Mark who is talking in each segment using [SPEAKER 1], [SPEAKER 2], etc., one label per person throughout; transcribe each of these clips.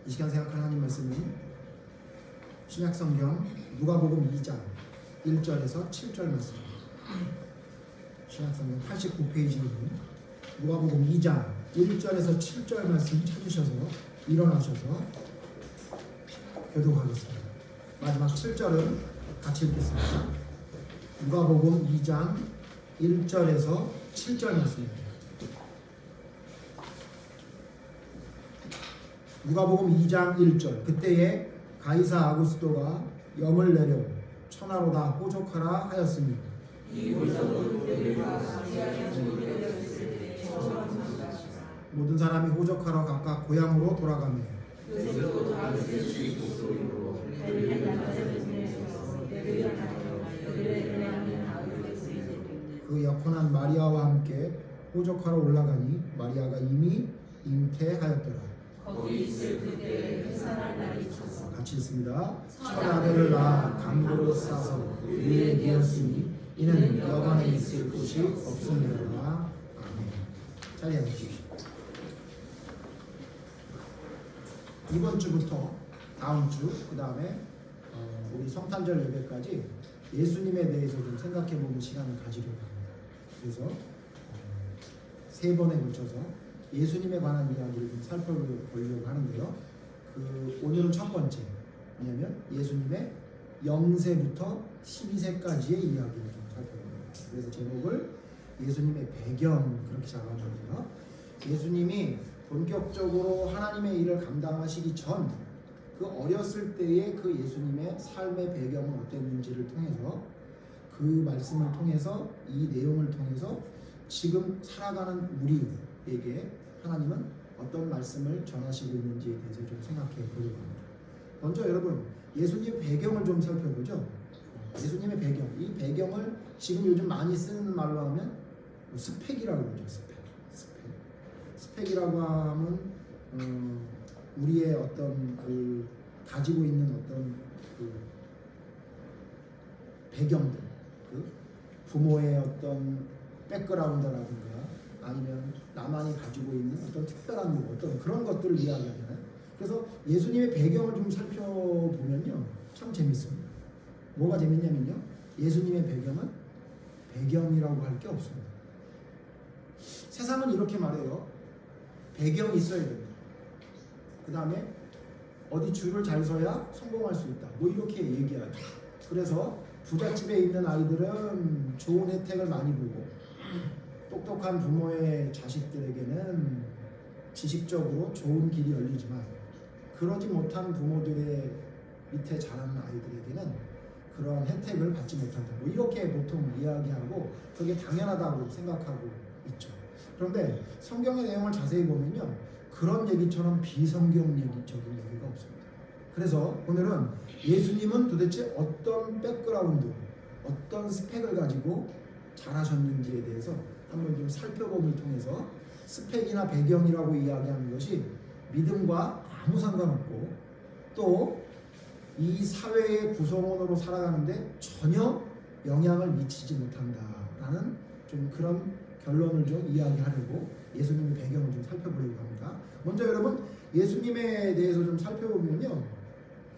[SPEAKER 1] 이 시간 생각할 하나님 말씀은 신약성경 누가복음 2장 1절에서 7절 말씀입니다. 신약성경 89페이지는 누가복음 2장 1절에서 7절 말씀 찾으셔서 일어나셔서 교독하겠습니다. 마지막 7절은 같이 읽겠습니다. 누가복음 2장 1절에서 7절 말씀입니다. 누가복음 2장 1절. 그때에 가이사 아구스도가 영을 내려 천하로 다 호족하라 하였으니 모든 사람이 호족하러 각각 고향으로 돌아가며 그 약혼한 마리아와 함께 호족하러 올라가니 마리아가 이미 잉태하였더라.
[SPEAKER 2] 거기 있을 그때 회산할 날이 차서
[SPEAKER 1] 같이 읽습니다. 첫 아들을 낳아 강보로 싸서 위에 뉘었으니 이는 여관에 있을 곳이 없음이로라. 아멘. 자리에 앉으십시오. 이번 주부터 다음 주, 그 다음에 우리 성탄절 예배까지 예수님에 대해서 좀 생각해보는 시간을 가지려고 합니다. 그래서 세 번에 걸쳐서 예수님에 관한 이야기를 좀 살펴보려고 하는데요. 오늘은 첫 번째, 뭐냐면 예수님의 0세부터 12세까지의 이야기를 좀 살펴봅니다. 그래서 제목을 예수님의 배경 그렇게 잡아봤는데요. 예수님이 본격적으로 하나님의 일을 감당하시기 전 그 어렸을 때의 그 예수님의 삶의 배경은 어땠는지를 통해서 그 말씀을 통해서 이 내용을 통해서 지금 살아가는 우리에게 하나님은 어떤 말씀을 전하시고 있는지에 대해서 좀 생각해 보려고 합니다. 먼저 여러분 예수님의 배경을 좀 살펴보죠. 예수님의 배경, 이 배경을 지금 요즘 많이 쓰는 말로 하면 스펙이라고 그러죠. 스펙이라고 하면 우리의 어떤 그 가지고 있는 어떤 그 배경들, 그 부모의 어떤 백그라운드라든가 아니면 나만이 가지고 있는 어떤 특별한 어떤 그런 것들을 이야기하잖아요. 그래서 예수님의 배경을 좀 살펴보면요, 참 재밌습니다. 뭐가 재밌냐면요, 예수님의 배경은 배경이라고 할 게 없습니다. 세상은 이렇게 말해요. 배경이 있어야 된다. 그 다음에 어디 줄을 잘 서야 성공할 수 있다. 뭐 이렇게 얘기하죠. 그래서 부잣집에 있는 아이들은 좋은 혜택을 많이 보고 똑똑한 부모의 자식들에게는 지식적으로 좋은 길이 열리지만 그러지 못한 부모들의 밑에 자라는 아이들에게는 그러한 혜택을 받지 못한다. 뭐 이렇게 보통 이야기하고 그게 당연하다고 생각하고 있죠. 그런데 성경의 내용을 자세히 보면요, 그런 얘기처럼 비성경적인 얘기가 없습니다. 그래서 오늘은 예수님은 도대체 어떤 백그라운드, 어떤 스펙을 가지고 자라셨는지에 대해서 한번 좀 살펴봄을 통해서 스펙이나 배경이라고 이야기하는 것이 믿음과 아무 상관없고 또 이 사회의 구성원으로 살아가는데 전혀 영향을 미치지 못한다라는 좀 그런 결론을 좀 이야기하려고 예수님의 배경을 좀 살펴보려고 합니다. 먼저 여러분 예수님에 대해서 좀 살펴보면요,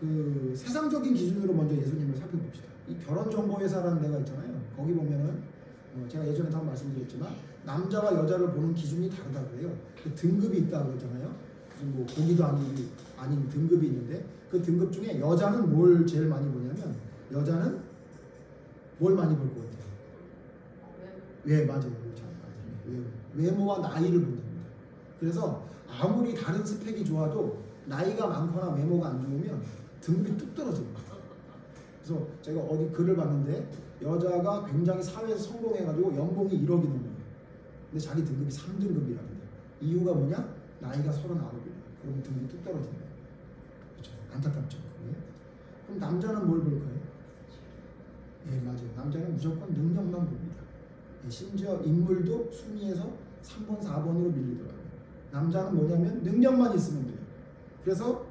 [SPEAKER 1] 그 세상적인 기준으로 먼저 예수님을 살펴봅시다. 이 결혼정보회사라는 데가 있잖아요. 거기 보면은 제가 예전에도 한번 말씀드렸지만 남자와 여자를 보는 기준이 다르다고 그래요. 그 등급이 있다고 그러잖아요. 무슨 뭐 고기도 아닌 등급이 있는데 그 등급 중에 여자는 뭘 제일 많이 보냐면 여자는 뭘 많이 볼 것 같아요? 맞아요. 외모와 나이를 본답니다. 그래서 아무리 다른 스펙이 좋아도 나이가 많거나 외모가 안 좋으면 등급이 뚝 떨어집니다. 그래서 제가 어디 글을 봤는데 여자가 굉장히 사회에서 성공해가지고 연봉이 1억이 넘는 거예요. 근데 자기 등급이 3등급이랍니다. 이유가 뭐냐? 나이가 39이에요. 그러면 등급이 뚝 떨어진다. 그렇죠? 안타깝죠. 그게? 그럼 남자는 뭘 볼까요? 맞아요. 남자는 무조건 능력만 봅니다. 심지어 인물도 순위에서 3번, 4번으로 밀리더라고요. 남자는 뭐냐면 능력만 있으면 돼요. 그래서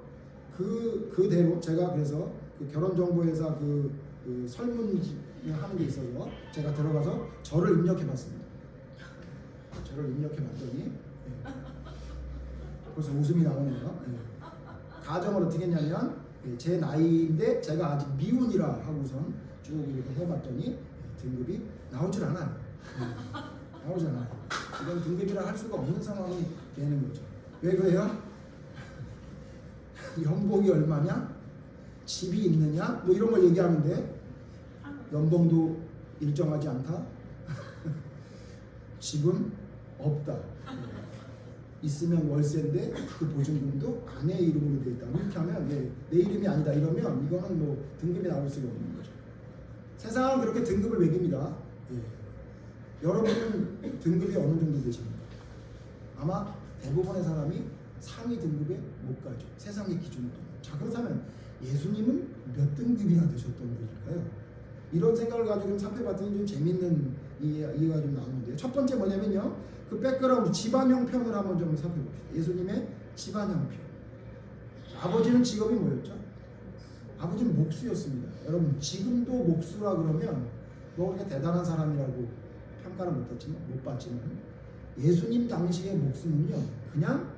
[SPEAKER 1] 그대로 제가 그래서 그 결혼정보회사 그 설문을 하는 게 있어서 제가 들어가서 저를 입력해봤습니다. 저를 입력해봤더니 벌써 웃음이 나오네요. 가정을 어떻게 했냐면 제 나이인데 제가 아직 미운이라 하고선 쭉 이렇게 해봤더니 등급이 나오질 않아요. 나오지 않아요. 이건 등급이라 할 수가 없는 상황이 되는 거죠. 왜 그래요? 연봉이 얼마냐? 집이 있느냐? 뭐 이런 걸 얘기하는데 연봉도 일정하지 않다. 집은 없다. 있으면 월세인데 그 보증금도 아내 이름으로 되어 있다. 이렇게 하면 내 이름이 아니다 이러면 이거는 뭐 등급이 나올 수가 없는 거죠. 세상은 그렇게 등급을 매깁니다. 여러분은 등급이 어느 정도 되십니까? 아마 대부분의 사람이 상위 등급에 못 가죠. 세상의 기준으로. 자, 그렇다면 예수님은 몇 등급이나 되셨던 분일까요? 이런 생각을 가지고 좀 살펴봤더니 좀 재밌는 이해가 좀 나오는데요. 첫 번째 뭐냐면요. 그 백그라운드 집안 형편을 한번 좀 살펴봅시다. 예수님의 집안 형편. 아버지는 직업이 뭐였죠? 아버지는 목수였습니다. 여러분 지금도 목수라 그러면 뭐 그렇게 대단한 사람이라고 평가를 못 받지만 예수님 당시의 목수는요 그냥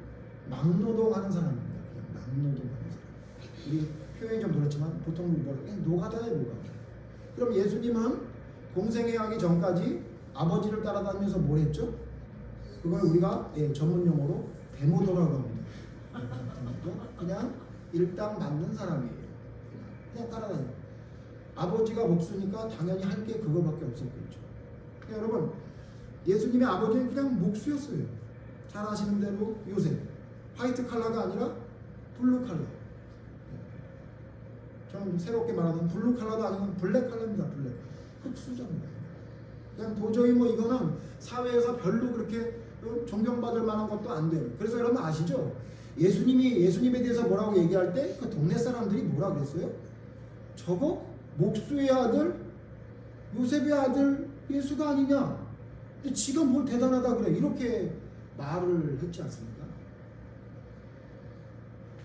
[SPEAKER 1] 막노동하는 사람입니다. 그냥 막노동하는 사람. 우리 표현이 좀 그렇지만 보통 그냥 노가다예요, 노가다. 그럼 예수님은 공생애 하기 전까지 아버지를 따라다니면서 뭘 했죠? 그걸 우리가 전문 용어로 데모도라고 합니다. 그냥 일당 받는 사람이에요. 그냥 따라다니고. 아버지가 목수니까 당연히 할 게 그거밖에 없었겠죠. 그러니까 여러분 예수님의 아버지는 그냥 목수였어요. 잘 아시는 대로 요셉 화이트 칼라가 아니라 블루 칼라. 저는 새롭게 말하는 블루 칼라도 아니고 블랙 칼라입니다. 블랙 흑수저입니다. 그냥 도저히 뭐 이거는 사회에서 별로 그렇게 존경받을 만한 것도 안 돼요. 그래서 여러분 아시죠? 예수님에 대해서 뭐라고 얘기할 때 그 동네 사람들이 뭐라 그랬어요? 저거 목수의 아들, 요셉의 아들 예수가 아니냐? 근데 지가 뭘 대단하다 그래? 이렇게 말을 했지 않습니까?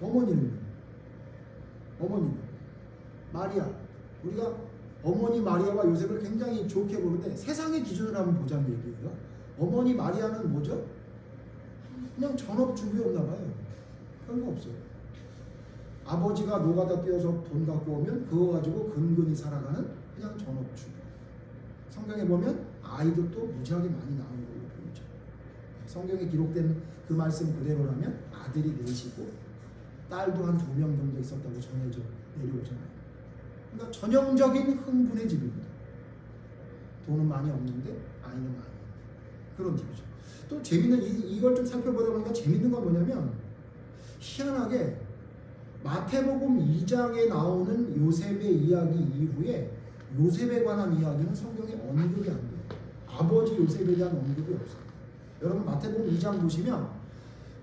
[SPEAKER 1] 어머니는 마리아. 우리가 어머니 마리아와 요셉을 굉장히 좋게 보는데 세상의 기준으로 한번 보자는 얘기예요. 어머니 마리아는 뭐죠? 그냥 전업주부였나 봐요. 별거 없어요. 아버지가 노가다 뛰어서 돈 갖고 오면 그거 가지고 근근히 살아가는 그냥 전업주부. 성경에 보면 아이들도 무지하게 많이 나오는 걸로 보이죠. 성경에 기록된 그 말씀 그대로라면 아들이 넷이고 딸도 한 2명 정도 있었다고 전해져 내려오잖아요. 그러니까 전형적인 흥분의 집입니다. 돈은 많이 없는데 아이는 많이 그런 집이죠. 또 재밌는 이걸 좀 살펴보다 보니까 재밌는 건 뭐냐면 희한하게 마태복음 2장에 나오는 요셉의 이야기 이후에 요셉에 관한 이야기는 성경에 언급이 안 돼요. 아버지 요셉에 대한 언급이 없어요. 여러분 마태복음 2장 보시면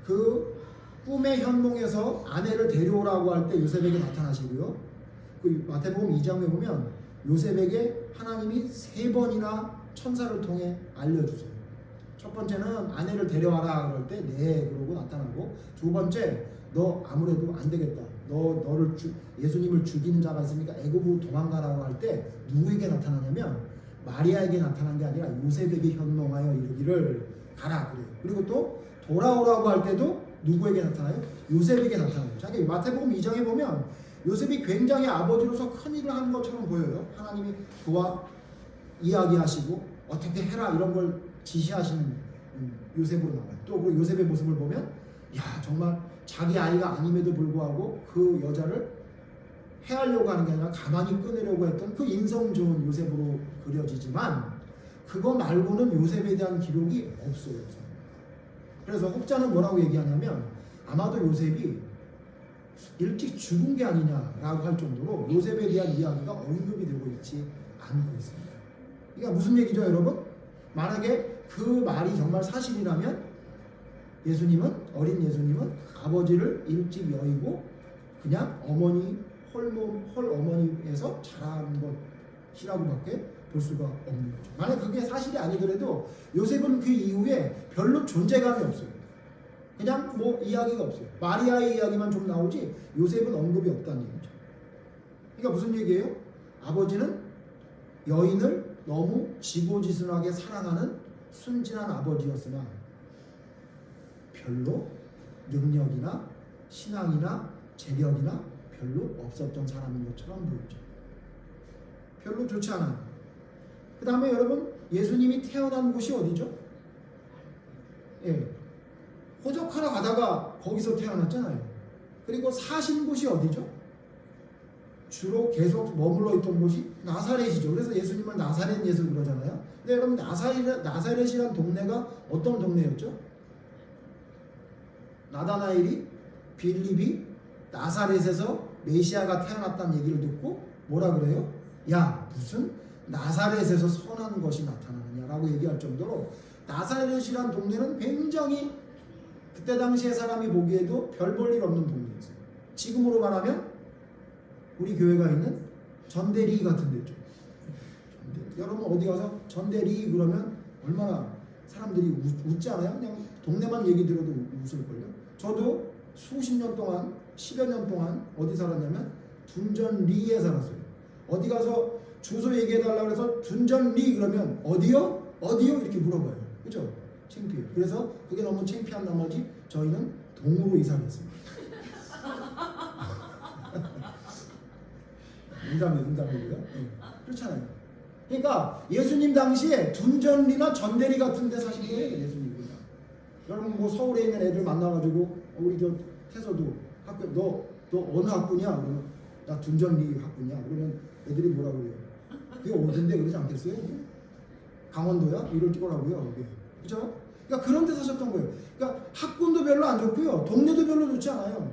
[SPEAKER 1] 그 꿈의 현몽에서 아내를 데려오라고 할 때 요셉에게 나타나시고요. 그 마태복음 2장에 보면 요셉에게 하나님이 3번이나 천사를 통해 알려주세요. 첫 번째는 아내를 데려와라 그럴 때 네 그러고 나타나고, 두 번째 너 아무래도 안 되겠다. 예수님을 죽이는 자가 있으니까 애굽으로 도망가라고 할 때 누구에게 나타나냐면 마리아에게 나타난 게 아니라 요셉에게 현몽하여 이르기를 가라 그래요. 그리고 또 돌아오라고 할 때도 누구에게 나타나요? 요셉에게 나타나요. 자, 마태복음 2장에 보면 요셉이 굉장히 아버지로서 큰 일을 하는 것처럼 보여요. 하나님이 그와 이야기하시고 어떻게 해라 이런 걸 지시하시는 요셉으로 나와요. 또 그 요셉의 모습을 보면 야 정말 자기 아이가 아님에도 불구하고 그 여자를 해하려고 하는 게 아니라 가만히 끊으려고 했던 그 인성 좋은 요셉으로 그려지지만 그거 말고는 요셉에 대한 기록이 없어요. 그래서 혹자는 뭐라고 얘기하냐면 아마도 요셉이 일찍 죽은 게 아니냐라고 할 정도로 요셉에 대한 이야기가 언급이 되고 있지 않고 있습니다. 이게 무슨 얘기죠, 여러분? 만약에 그 말이 정말 사실이라면 어린 예수님은 아버지를 일찍 여의고 그냥 헐 어머니에서 자란 것이라고밖에 볼 수가 없는 거죠. 만약 그게 사실이 아니더라도 요셉은 그 이후에 별로 존재감이 없어요. 그냥 뭐 이야기가 없어요. 마리아의 이야기만 좀 나오지 요셉은 언급이 없다는 얘기죠. 그러니까 무슨 얘기예요? 아버지는 여인을 너무 지고지순하게 사랑하는 순진한 아버지였으나 별로 능력이나 신앙이나 재력이나 별로 없었던 사람인 것처럼 보이죠. 별로 좋지 않아요. 그 다음에 여러분, 예수님이 태어난 곳이 어디죠? 예, 호적하러 가다가 거기서 태어났잖아요. 그리고 사신 곳이 어디죠? 주로 계속 머물러 있던 곳이 나사렛이죠. 그래서 예수님을 나사렛 예수 그러잖아요. 근데 여러분, 나사렛이란 동네가 어떤 동네였죠? 나다나엘이 빌립이 나사렛에서 메시아가 태어났다는 얘기를 듣고 뭐라 그래요? 야, 무슨 나사렛에서 선한 것이 나타나느냐라고 얘기할 정도로 나사렛이란 동네는 굉장히 그때 당시에 사람이 보기에도 별 볼 일 없는 동네였어요. 지금으로 말하면 우리 교회가 있는 전대리 같은 데죠. 여러분 어디 가서 전대리 그러면 얼마나 사람들이 웃지 않아요? 그냥 동네만 얘기 들어도 웃을걸요. 저도 수십 년 동안 10여 년 동안 어디 살았냐면 둔전리에 살았어요. 어디 가서 주소 얘기해달라고 해서 둔전리 그러면 어디요? 어디요? 이렇게 물어봐요. 그죠? 창피해요. 그래서 그게 너무 창피한 나머지 저희는 동으로 이사를 했습니다. 농담이고요. 네. 그렇잖아요. 그러니까 예수님 당시에 둔전리나 전대리 같은 데 사신 거예요. 예수님. 여러분 뭐 서울에 있는 애들 만나가지고 우리 저 태서도 학교 너 어느 학부냐? 그러면 나 둔전리 학부냐? 그러면 애들이 뭐라 그래요? 그게 어딘데 그러지 않겠어요? 강원도야? 이럴 거라고요. 그죠? 그러니까 그런 데 사셨던 거예요. 그러니까 학군도 별로 안 좋고요. 동네도 별로 좋지 않아요.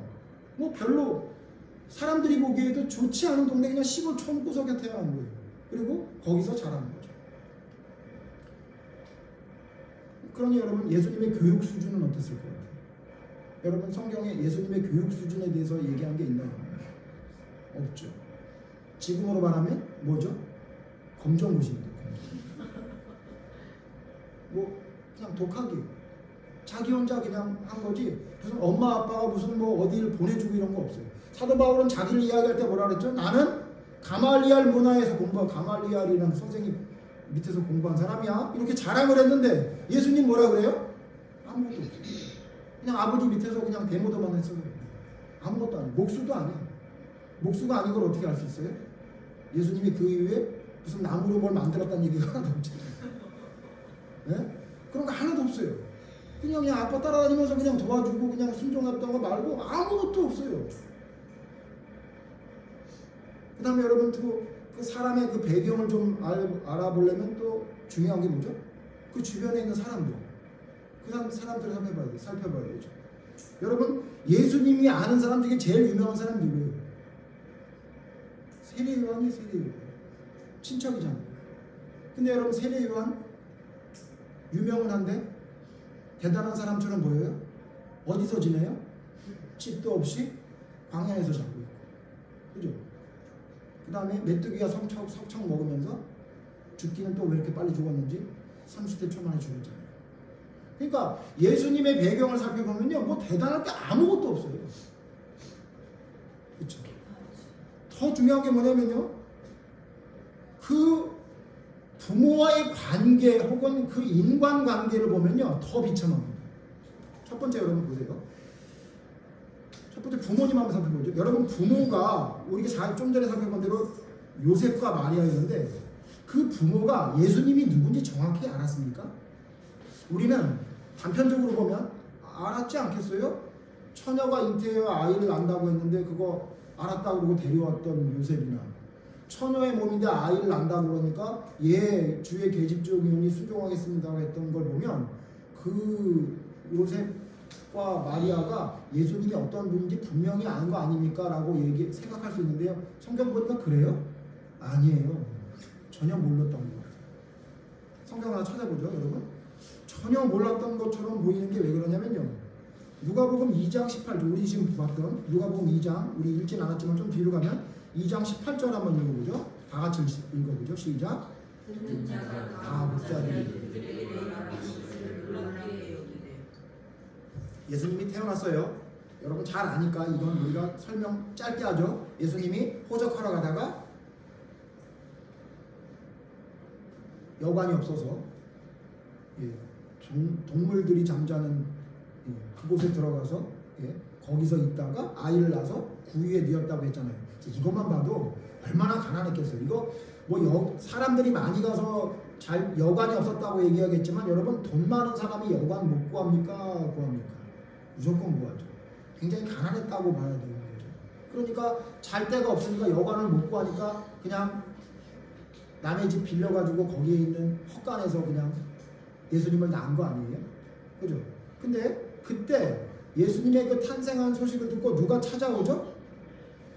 [SPEAKER 1] 뭐 별로 사람들이 보기에도 좋지 않은 동네, 그냥 시골 촌구석에 태어난 거예요. 그리고 거기서 자란 거죠. 그러니 여러분, 예수님의 교육 수준은 어땠을 것 같아요? 여러분, 성경에 예수님의 교육 수준에 대해서 얘기한 게 있나요? 없죠. 지금으로 말하면 뭐죠? 검정고시입니다. 뭐 그냥 독하게 자기 혼자 그냥 한 거지, 무슨 엄마 아빠가 무슨 뭐 어디를 보내주고 이런 거 없어요. 사도 바울은 자기를 이야기할 때 뭐라 그랬죠? 나는 가말리알 문화에서 공부한, 가말리알이라는 선생님 밑에서 공부한 사람이야, 이렇게 자랑을 했는데 예수님 뭐라 그래요? 아무것도 없어요. 그냥 아버지 밑에서 그냥 데모더만 했어요. 아무것도 아니에요. 목수도 아니에요. 목수가 아닌 걸 어떻게 알 수 있어요? 예수님이 그 이후에 무슨 나무로 뭘 만들었다는 얘기가 하나도 없잖아요. 네? 그런 거 하나도 없어요. 그냥 아빠 따라다니면서 그냥 도와주고 그냥 순종했던 거 말고 아무것도 없어요. 그 다음에 여러분 그 사람의 그 배경을 좀 알아보려면 또 중요한 게 뭐죠? 그 주변에 있는 사람들. 그 사람들을 살펴봐야 되죠. 여러분, 예수님이 아는 사람 중에 제일 유명한 사람이 누구예요? 세례요한이 세례요한. 친척이잖아요. 근데 여러분, 세례요한 유명은 한데 대단한 사람처럼 보여요? 어디서 지내요? 집도 없이 광야에서 자고 있고. 그죠? 그 다음에 메뚜기가 석청 먹으면서 죽기는 또 왜 이렇게 빨리 죽었는지 30대 초반에 죽었잖아요. 그러니까 예수님의 배경을 살펴보면요, 뭐 대단할 게 아무것도 없어요. 그렇죠? 더 중요한 게 뭐냐면요, 그 부모와의 관계 혹은 그 인간관계를 보면요 더 비참합니다. 첫 번째, 여러분 보세요. 첫 번째 부모님 한번 살펴보죠. 여러분, 부모가 우리가 좀 전에 살펴본 대로 요셉과 마리아였는데 그 부모가 예수님이 누군지 정확히 알았습니까? 우리는 단편적으로 보면 알았지 않겠어요? 처녀가 잉태하여 아이를 낳는다고 했는데 그거 알았다고 그러고 데려왔던 요셉이나, 처녀의 몸인데 아이를 낳는다고 그러니까 예, 주의 계집종이오니 순종하겠습니다 했던 걸 보면 그 요셉과 마리아가 예수님이 어떤 분인지 분명히 아는 거 아닙니까? 라고 생각할 수 있는데요, 성경 보니까 그래요? 아니에요. 전혀 몰랐던 것 같아요. 성경 하나 찾아보죠, 여러분. 전혀 몰랐던 것처럼 보이는 게 왜 그러냐면요, 누가복음 2장 18절, 우리 지금 봤던 누가복음 2장, 우리 읽진 않았지만 좀 뒤로 가면 2장 18절 한번 읽어보죠. 다 같이 읽어보죠. 시작. 다 목자들이 예수님이 태어났어요. 여러분 잘 아니까 이건 우리가 설명 짧게 하죠. 예수님이 호적하러 가다가 여관이 없어서 동물들이 잠자는 그곳에 들어가서 거기서 있다가 아이를 낳아서 구유에 뉘었다고 했잖아요. 이것만 봐도 얼마나 가난했겠어요. 이거 뭐 사람들이 많이 가서 잘 여관이 없었다고 얘기하겠지만 여러분 돈 많은 사람이 여관 못 구합니까? 구합니까? 무조건 구하죠. 굉장히 가난했다고 봐야 되는 거죠. 그러니까 잘 데가 없으니까 여관을 못 구하니까 그냥 남의 집 빌려가지고 거기에 있는 헛간에서 그냥 예수님을 낳은 거 아니에요? 그죠? 근데 그때 예수님의 그 탄생한 소식을 듣고 누가 찾아오죠?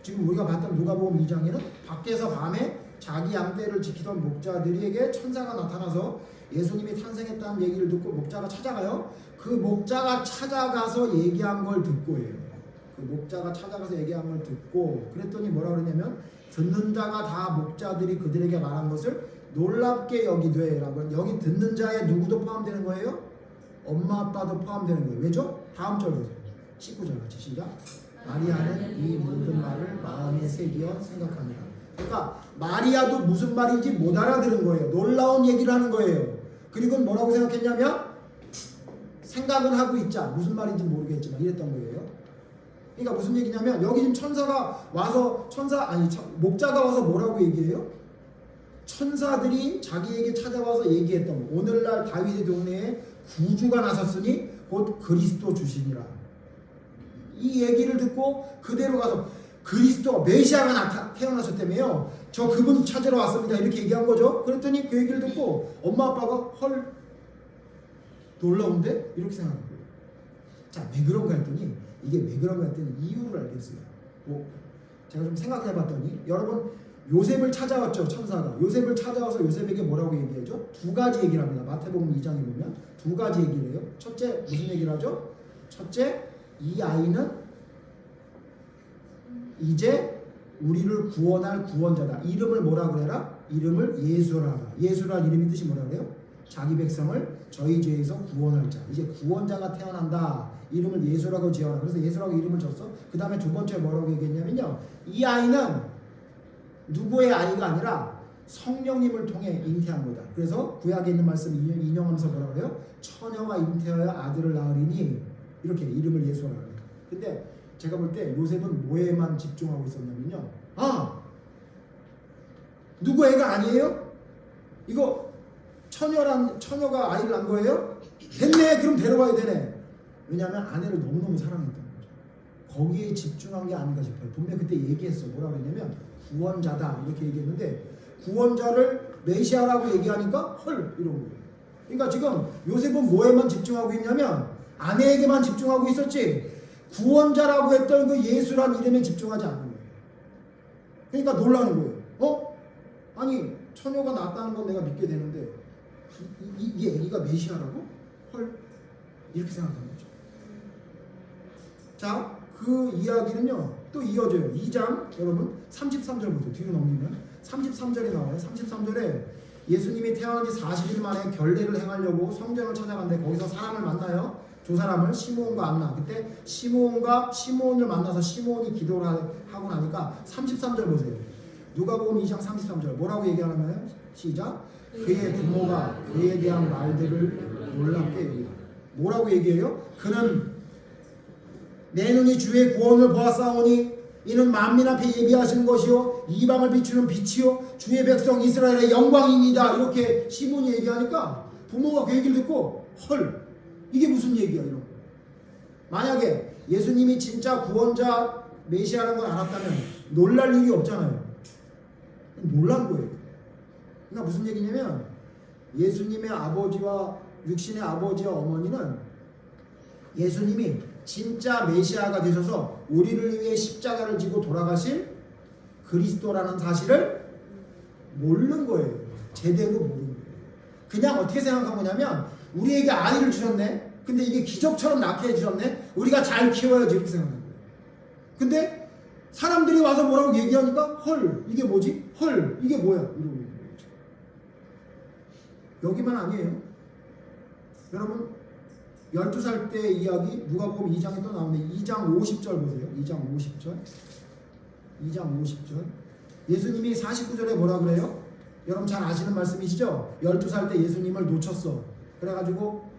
[SPEAKER 1] 지금 우리가 봤던 누가복음 2장에는 밖에서 밤에 자기 양떼를 지키던 목자들에게 천사가 나타나서 예수님이 탄생했다는 얘기를 듣고 목자가 찾아가요. 그 목자가 찾아가서 얘기한 걸 듣고예요. 그 목자가 찾아가서 얘기한 걸 듣고 그랬더니 뭐라 그러냐면 듣는 자가 다 목자들이 그들에게 말한 것을 놀랍게 여기되 라고. 여기 듣는 자에 누구도 포함되는 거예요? 엄마 아빠도 포함되는 거예요. 왜죠? 다음 절 보세요. 19절 같이 시작. 마리아는 이 모든 말을 마음에 새기어 생각합니다. 그러니까 마리아도 무슨 말인지 못 알아들은 거예요. 놀라운 얘기를 하는 거예요. 그리고 뭐라고 생각했냐면 생각은 하고 있자. 무슨 말인지 모르겠지만 이랬던 거예요. 그러니까 무슨 얘기냐면 여기 지금 천사가 와서 목자가 와서 뭐라고 얘기해요? 천사들이 자기에게 찾아와서 얘기했던 거. 오늘날 다윗의 동네에 구주가 나섰으니 곧 그리스도 주시니라. 이 얘기를 듣고 그대로 가서 그리스도 메시아가 태어나셨다며요. 저 그분 찾으러 왔습니다. 이렇게 얘기한 거죠. 그랬더니 그 얘기를 듣고 엄마 아빠가 헐 놀라운데? 이렇게 생각한 거예요. 자, 왜 그런가 했더니 이게 왜 그런가 했더니 이유를 알겠어요. 제가 좀 생각해 봤더니 여러분 요셉을 찾아왔죠. 천사가 요셉을 찾아와서 요셉에게 뭐라고 얘기하죠? 두 가지 얘기를 합니다. 마태복음 2장에 보면 두 가지 얘기를 해요. 첫째 무슨 얘기를 하죠? 첫째, 이 아이는 이제 우리를 구원할 구원자다. 이름을 뭐라 그래라? 이름을 예수라. 예수라는 이름의 뜻이 뭐라 그래요? 자기 백성을 저희 죄에서 구원할 자. 이제 구원자가 태어난다. 이름을 예수라고 지어라. 그래서 예수라고 이름을 줬어. 그 다음에 두 번째 뭐라고 얘기했냐면요. 이 아이는 누구의 아이가 아니라 성령님을 통해 잉태한 거다. 그래서 구약에 있는 말씀 인용하면서 뭐라 그래요? 처녀가 잉태하여 아들을 낳으리니 이렇게 이름을 예수라 그래요. 근데 제가 볼 때 요셉은 뭐에만 집중하고 있었냐면요. 누구 애가 아니에요? 이거 처녀가 아이를 낳은 거예요? 됐네. 그럼 데려가야 되네. 왜냐하면 아내를 너무너무 사랑했다는 거죠. 거기에 집중한 게 아닌가 싶어요. 분명히 그때 얘기했어. 뭐라 그랬냐면 구원자다 이렇게 얘기했는데 구원자를 메시아라고 얘기하니까 헐 이런 거예요. 그러니까 지금 요셉은 뭐에만 집중하고 있냐면 아내에게만 집중하고 있었지 구원자라고 했던 그 예수란 이름에 집중하지 않는 거예요. 그러니까 놀라는 거예요. 아니 처녀가 낳았다는 건 내가 믿게 되는데 이 애기가 메시아라고? 헐 이렇게 생각하는 거죠. 자, 그 이야기는요 또 이어져요. 2장 여러분 33절부터 뒤로 넘기면 33절에 나와요. 33절에 예수님이 태어난 지 40일 만에 결례를 행하려고 성전을 찾아갔는데 거기서 사람을 만나요. 두 사람을 시므온과 안나. 그때 시므온을 만나서 시므온이 기도를 하고 나니까 33절 보세요. 누가복음 2장 33절 뭐라고 얘기하냐면 시작. 그의 부모가 그에 대한 말들을 놀랍게 여기다. 뭐라고 얘기해요? 그는 내 눈이 주의 구원을 보았사오니 이는 만민 앞에 예비하신 것이요 이방을 비추는 빛이요 주의 백성 이스라엘의 영광입니다. 이렇게 시몬이 얘기하니까 부모가 그 얘기를 듣고 헐 이게 무슨 얘기야 이런 거. 만약에 예수님이 진짜 구원자 메시아라는 걸 알았다면 놀랄 일이 없잖아요. 놀란 거예요. 그러니까 무슨 얘기냐면 예수님의 아버지와 육신의 아버지와 어머니는 예수님이 진짜 메시아가 되셔서 우리를 위해 십자가를 지고 돌아가실 그리스도라는 사실을 모르는 거예요. 제대로 모르는 거예요. 그냥 어떻게 생각한 거냐면 우리에게 아이를 주셨네. 근데 이게 기적처럼 낳게 해주셨네. 우리가 잘 키워야지 이렇게 생각한 거예요. 근데 사람들이 와서 뭐라고 얘기하니까 헐 이게 뭐지? 헐 이게 뭐야? 이러고 있는 거죠. 여기만 아니에요. 여러분 12살 때 이야기 누가복음 2장에 또 나오는데 2장 50절 보세요. 2장 50절 예수님이 49절에 뭐라 그래요? 여러분 잘 아시는 말씀이시죠? 12살 때 예수님을 놓쳤어. 그래가지고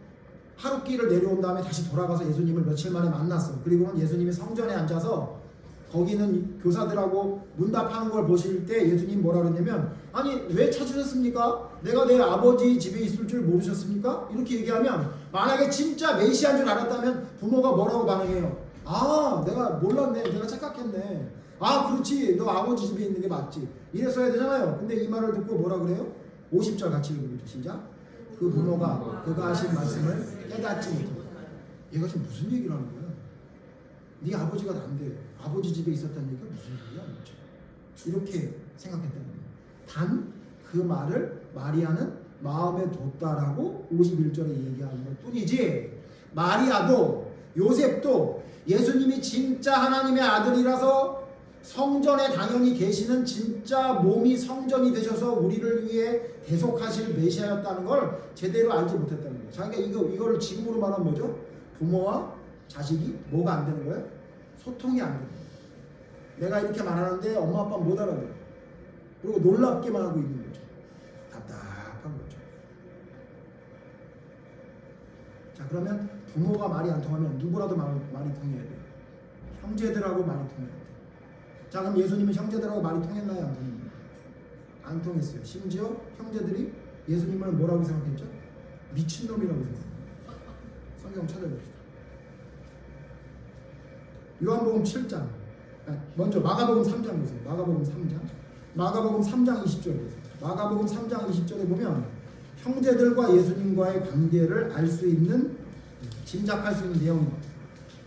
[SPEAKER 1] 하루 길을 내려온 다음에 다시 돌아가서 예수님을 며칠 만에 만났어. 그리고는 예수님이 성전에 앉아서 거기는 교사들하고 문답하는 걸 보실 때 예수님 뭐라 그랬냐면, 아니 왜 찾으셨습니까? 내가 내 아버지 집에 있을 줄 모르셨습니까? 이렇게 얘기하면, 만약에 진짜 메시아인 줄 알았다면 부모가 뭐라고 반응해요? 아, 내가 몰랐네, 내가 착각했네, 아 그렇지, 너 아버지 집에 있는 게 맞지, 이랬어야 되잖아요. 근데 이 말을 듣고 뭐라 그래요? 50절 같이 읽어보죠. 시작. 그 부모가 그가 하신 말씀을 깨닫지 못하고. 얘가 지금 무슨 얘기를 하는 거야? 네 아버지가 난데 아버지 집에 있었다는 얘기가 무슨 얘기야? 이렇게 생각했다는 거예요. 단 그 말을 마리아는 마음에 뒀다라고 51절에 얘기하는 것 뿐이지, 마리아도 요셉도 예수님이 진짜 하나님의 아들이라서 성전에 당연히 계시는 진짜 몸이 성전이 되셔서 우리를 위해 대속하실 메시아였다는 걸 제대로 알지 못했다는 거예요. 자, 그러니까 이거를 지금으로 말하면 뭐죠? 부모와 자식이 뭐가 안 되는 거예요? 소통이 안 되는 거예요. 내가 이렇게 말하는데 엄마 아빠 못 알아들어요. 그리고 놀랍게만 하고 있는 거죠. 답답한 거죠. 자, 그러면 부모가 말이 안 통하면 누구라도 말이 통해야 돼요. 형제들하고 말이 통해야 돼요. 자, 그럼 예수님은 형제들하고 말이 통했나요? 안 통했나요? 안 통했어요. 심지어 형제들이 예수님을 뭐라고 생각했죠? 미친놈이라고 생각했어요. 성경 찾아봅시다. 요한복음 7장, 먼저 마가복음 3장 보세요. 마가복음 3장 20절에 보세요. 마가복음 3장 20절에 보면 형제들과 예수님과의 관계를 알 수 있는, 짐작할 수 있는 내용입니다.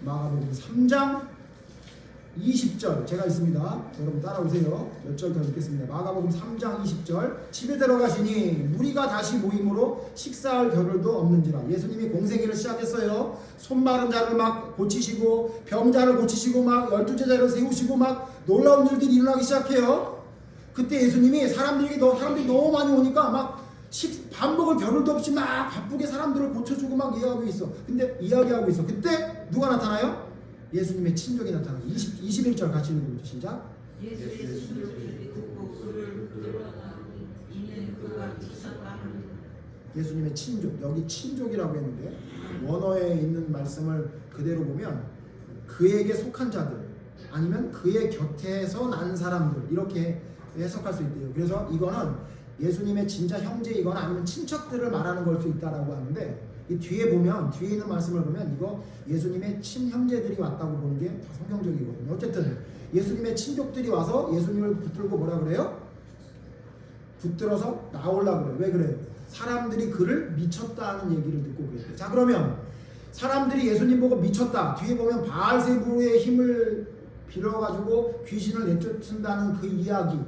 [SPEAKER 1] 마가복음 3장 20절 제가 있습니다. 여러분 따라오세요. 몇 절 더 읽겠습니다. 마가복음 3장 20절. 집에 들어가시니 무리가 다시 모임으로 식사할 겨를도 없는지라. 예수님이 공생애를 시작했어요. 손 마른 자를 막 고치시고 병자를 고치시고 막 12제자를 세우시고 막 놀라운 일들이 일어나기 시작해요. 그때 예수님이 사람들이 너무 많이 오니까 막 밥 먹을 겨를도 없이 막 바쁘게 사람들을 고쳐주고 막 이야기하고 있어. 그때 누가 나타나요? 예수님의 친족이 나타나요. 21절 같이 읽어보죠. 시작.
[SPEAKER 2] 예수의 친족이 듣고 그를 붙들어나니 이는 그가 기사가 하는.
[SPEAKER 1] 예수님의 친족, 여기 친족이라고 했는데 원어에 있는 말씀을 그대로 보면 그에게 속한 자들, 아니면 그의 곁에서 난 사람들, 이렇게 해석할 수 있대요. 그래서 이거는 예수님의 진짜 형제이거나 아니면 친척들을 말하는 걸 수 있다라고 하는데, 이 뒤에 있는 말씀을 보면 이거 예수님의 친형제들이 왔다고 보는 게 더 성경적이거든요. 어쨌든 예수님의 친족들이 와서 예수님을 붙들고 뭐라 그래요? 붙들어서 나오려고 그래요. 왜 그래요? 사람들이 그를 미쳤다는 얘기를 듣고 그랬대요. 자, 그러면 사람들이 예수님 보고 미쳤다, 뒤에 보면 바알세부의 힘을 빌어가지고 귀신을 내쫓는다는 그 이야기,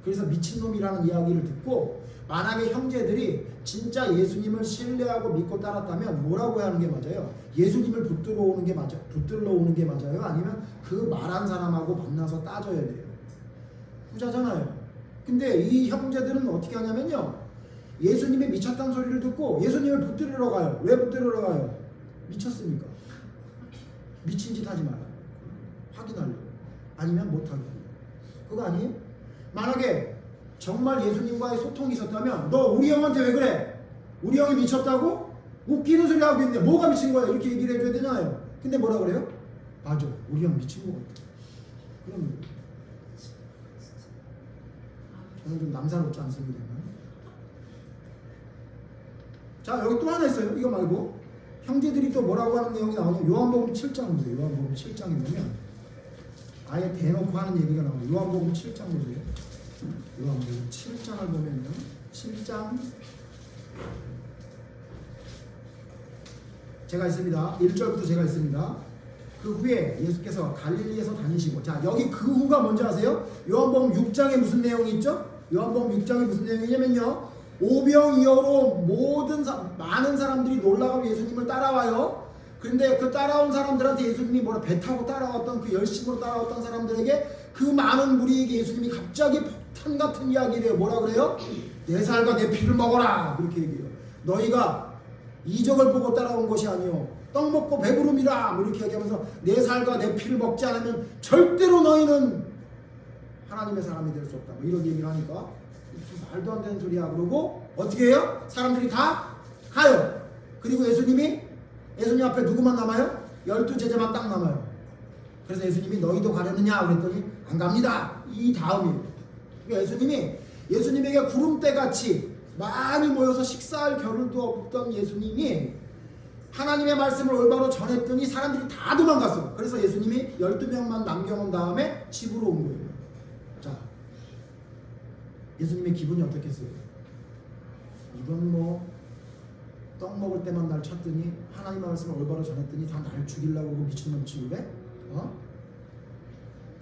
[SPEAKER 1] 그래서 미친놈이라는 이야기를 듣고 만약에 형제들이 진짜 예수님을 신뢰하고 믿고 따랐다면 뭐라고 하는 게 맞아요? 예수님을 붙들러 오는 게 맞아요? 아니면 그 말한 사람하고 만나서 따져야 돼요? 후자잖아요. 근데 이 형제들은 어떻게 하냐면요, 예수님이 미쳤다는 소리를 듣고 예수님을 붙들러 가요. 왜 붙들러 가요? 미쳤으니까. 미친 짓 하지 마라. 확인하려고. 아니면 못하게 하려고. 그거 아니에요? 만약에 정말 예수님과의 소통이 있었다면, 너 우리 형한테 왜 그래? 우리 형이 미쳤다고? 웃기는 소리 하고 있는데 뭐가 미친 거야? 이렇게 얘기를 해줘야 되잖아요. 근데 뭐라 그래요? 맞아, 우리 형 미친 거 같아. 그럼 저는 좀 남사롭지 않습니다. 자, 여기 또 하나 있어요. 이거 말고 형제들이 또 뭐라고 하는 내용이 나오냐? 요한복음 7장 보세요. 요한복음 7장에 보면 아예 대놓고 하는 얘기가 나와요. 요한복음 7장 보세요. 요한복음 7장을 보면요, 7장 제가 있습니다. 1절부터 제가 있습니다. 그 후에 예수께서 갈릴리에서 다니시고, 자, 여기 그 후가 뭔지 아세요? 요한복음 6장에 무슨 내용이 있죠? 요한복음 6장에 무슨 내용이냐면요, 오병이어로 많은 사람들이 놀라고 예수님을 따라와요. 근데 그 따라온 사람들한테 예수님이 배 타고 따라왔던, 그 열심으로 따라왔던 사람들에게, 그 많은 무리에게 예수님이 갑자기 폭탄 같은 이야기를 해요. 뭐라 그래요? 내 살과 내 피를 먹어라, 그렇게 얘기해요. 너희가 이적을 보고 따라온 것이 아니요 떡 먹고 배부름이라, 뭐 이렇게 얘기하면서 내 살과 내 피를 먹지 않으면 절대로 너희는 하나님의 사람이 될 수 없다, 뭐 이런 얘기를 하니까 말도 안 되는 소리야. 그러고 어떻게 해요? 사람들이 다 가요. 그리고 예수님이 예수님 앞에 누구만 남아요? 12제자만 딱 남아요. 그래서 예수님이 너희도 가려느냐 그랬더니 안 갑니다. 이 다음이에요. 그러니까 예수님에게 구름대같이 많이 모여서 식사할 겨를도 없던 예수님이 하나님의 말씀을 올바로 전했더니 사람들이 다 도망갔어요. 그래서 예수님이 12명만 남겨놓은 다음에 집으로 온 거예요. 자, 예수님의 기분이 어떻겠어요? 이건 뭐 떡 먹을 때만 날 쳤더니 하나님의 말씀을 올바로 전했더니 다 날 죽이려고 미친놈 취급해?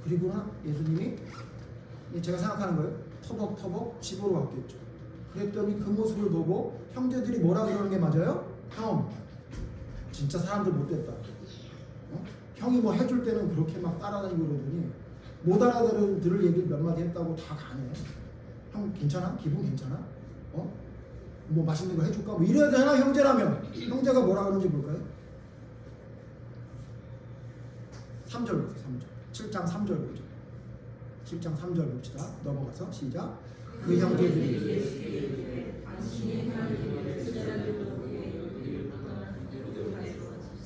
[SPEAKER 1] 그리고나 예수님이 제가 생각하는 거예요. 터벅터벅 집으로 왔겠죠. 그랬더니 그 모습을 보고 형제들이 뭐라 그러는 게 맞아요? 형, 진짜 사람들 못됐다. 형이 뭐 해줄 때는 그렇게 막 따라다니고 그러더니 못 알아들을 얘기를 몇 마디 했다고 다 가네. 형 괜찮아? 기분 괜찮아? 뭐 맛있는 거 해줄까? 뭐 이래야 되나 형제라면. 형제가 뭐라 그러는지 볼까요? 3절 보세요. 3절. 7장 3절 보죠. 7장 3절 봅시다. 넘어가서 시작. 그 형제들이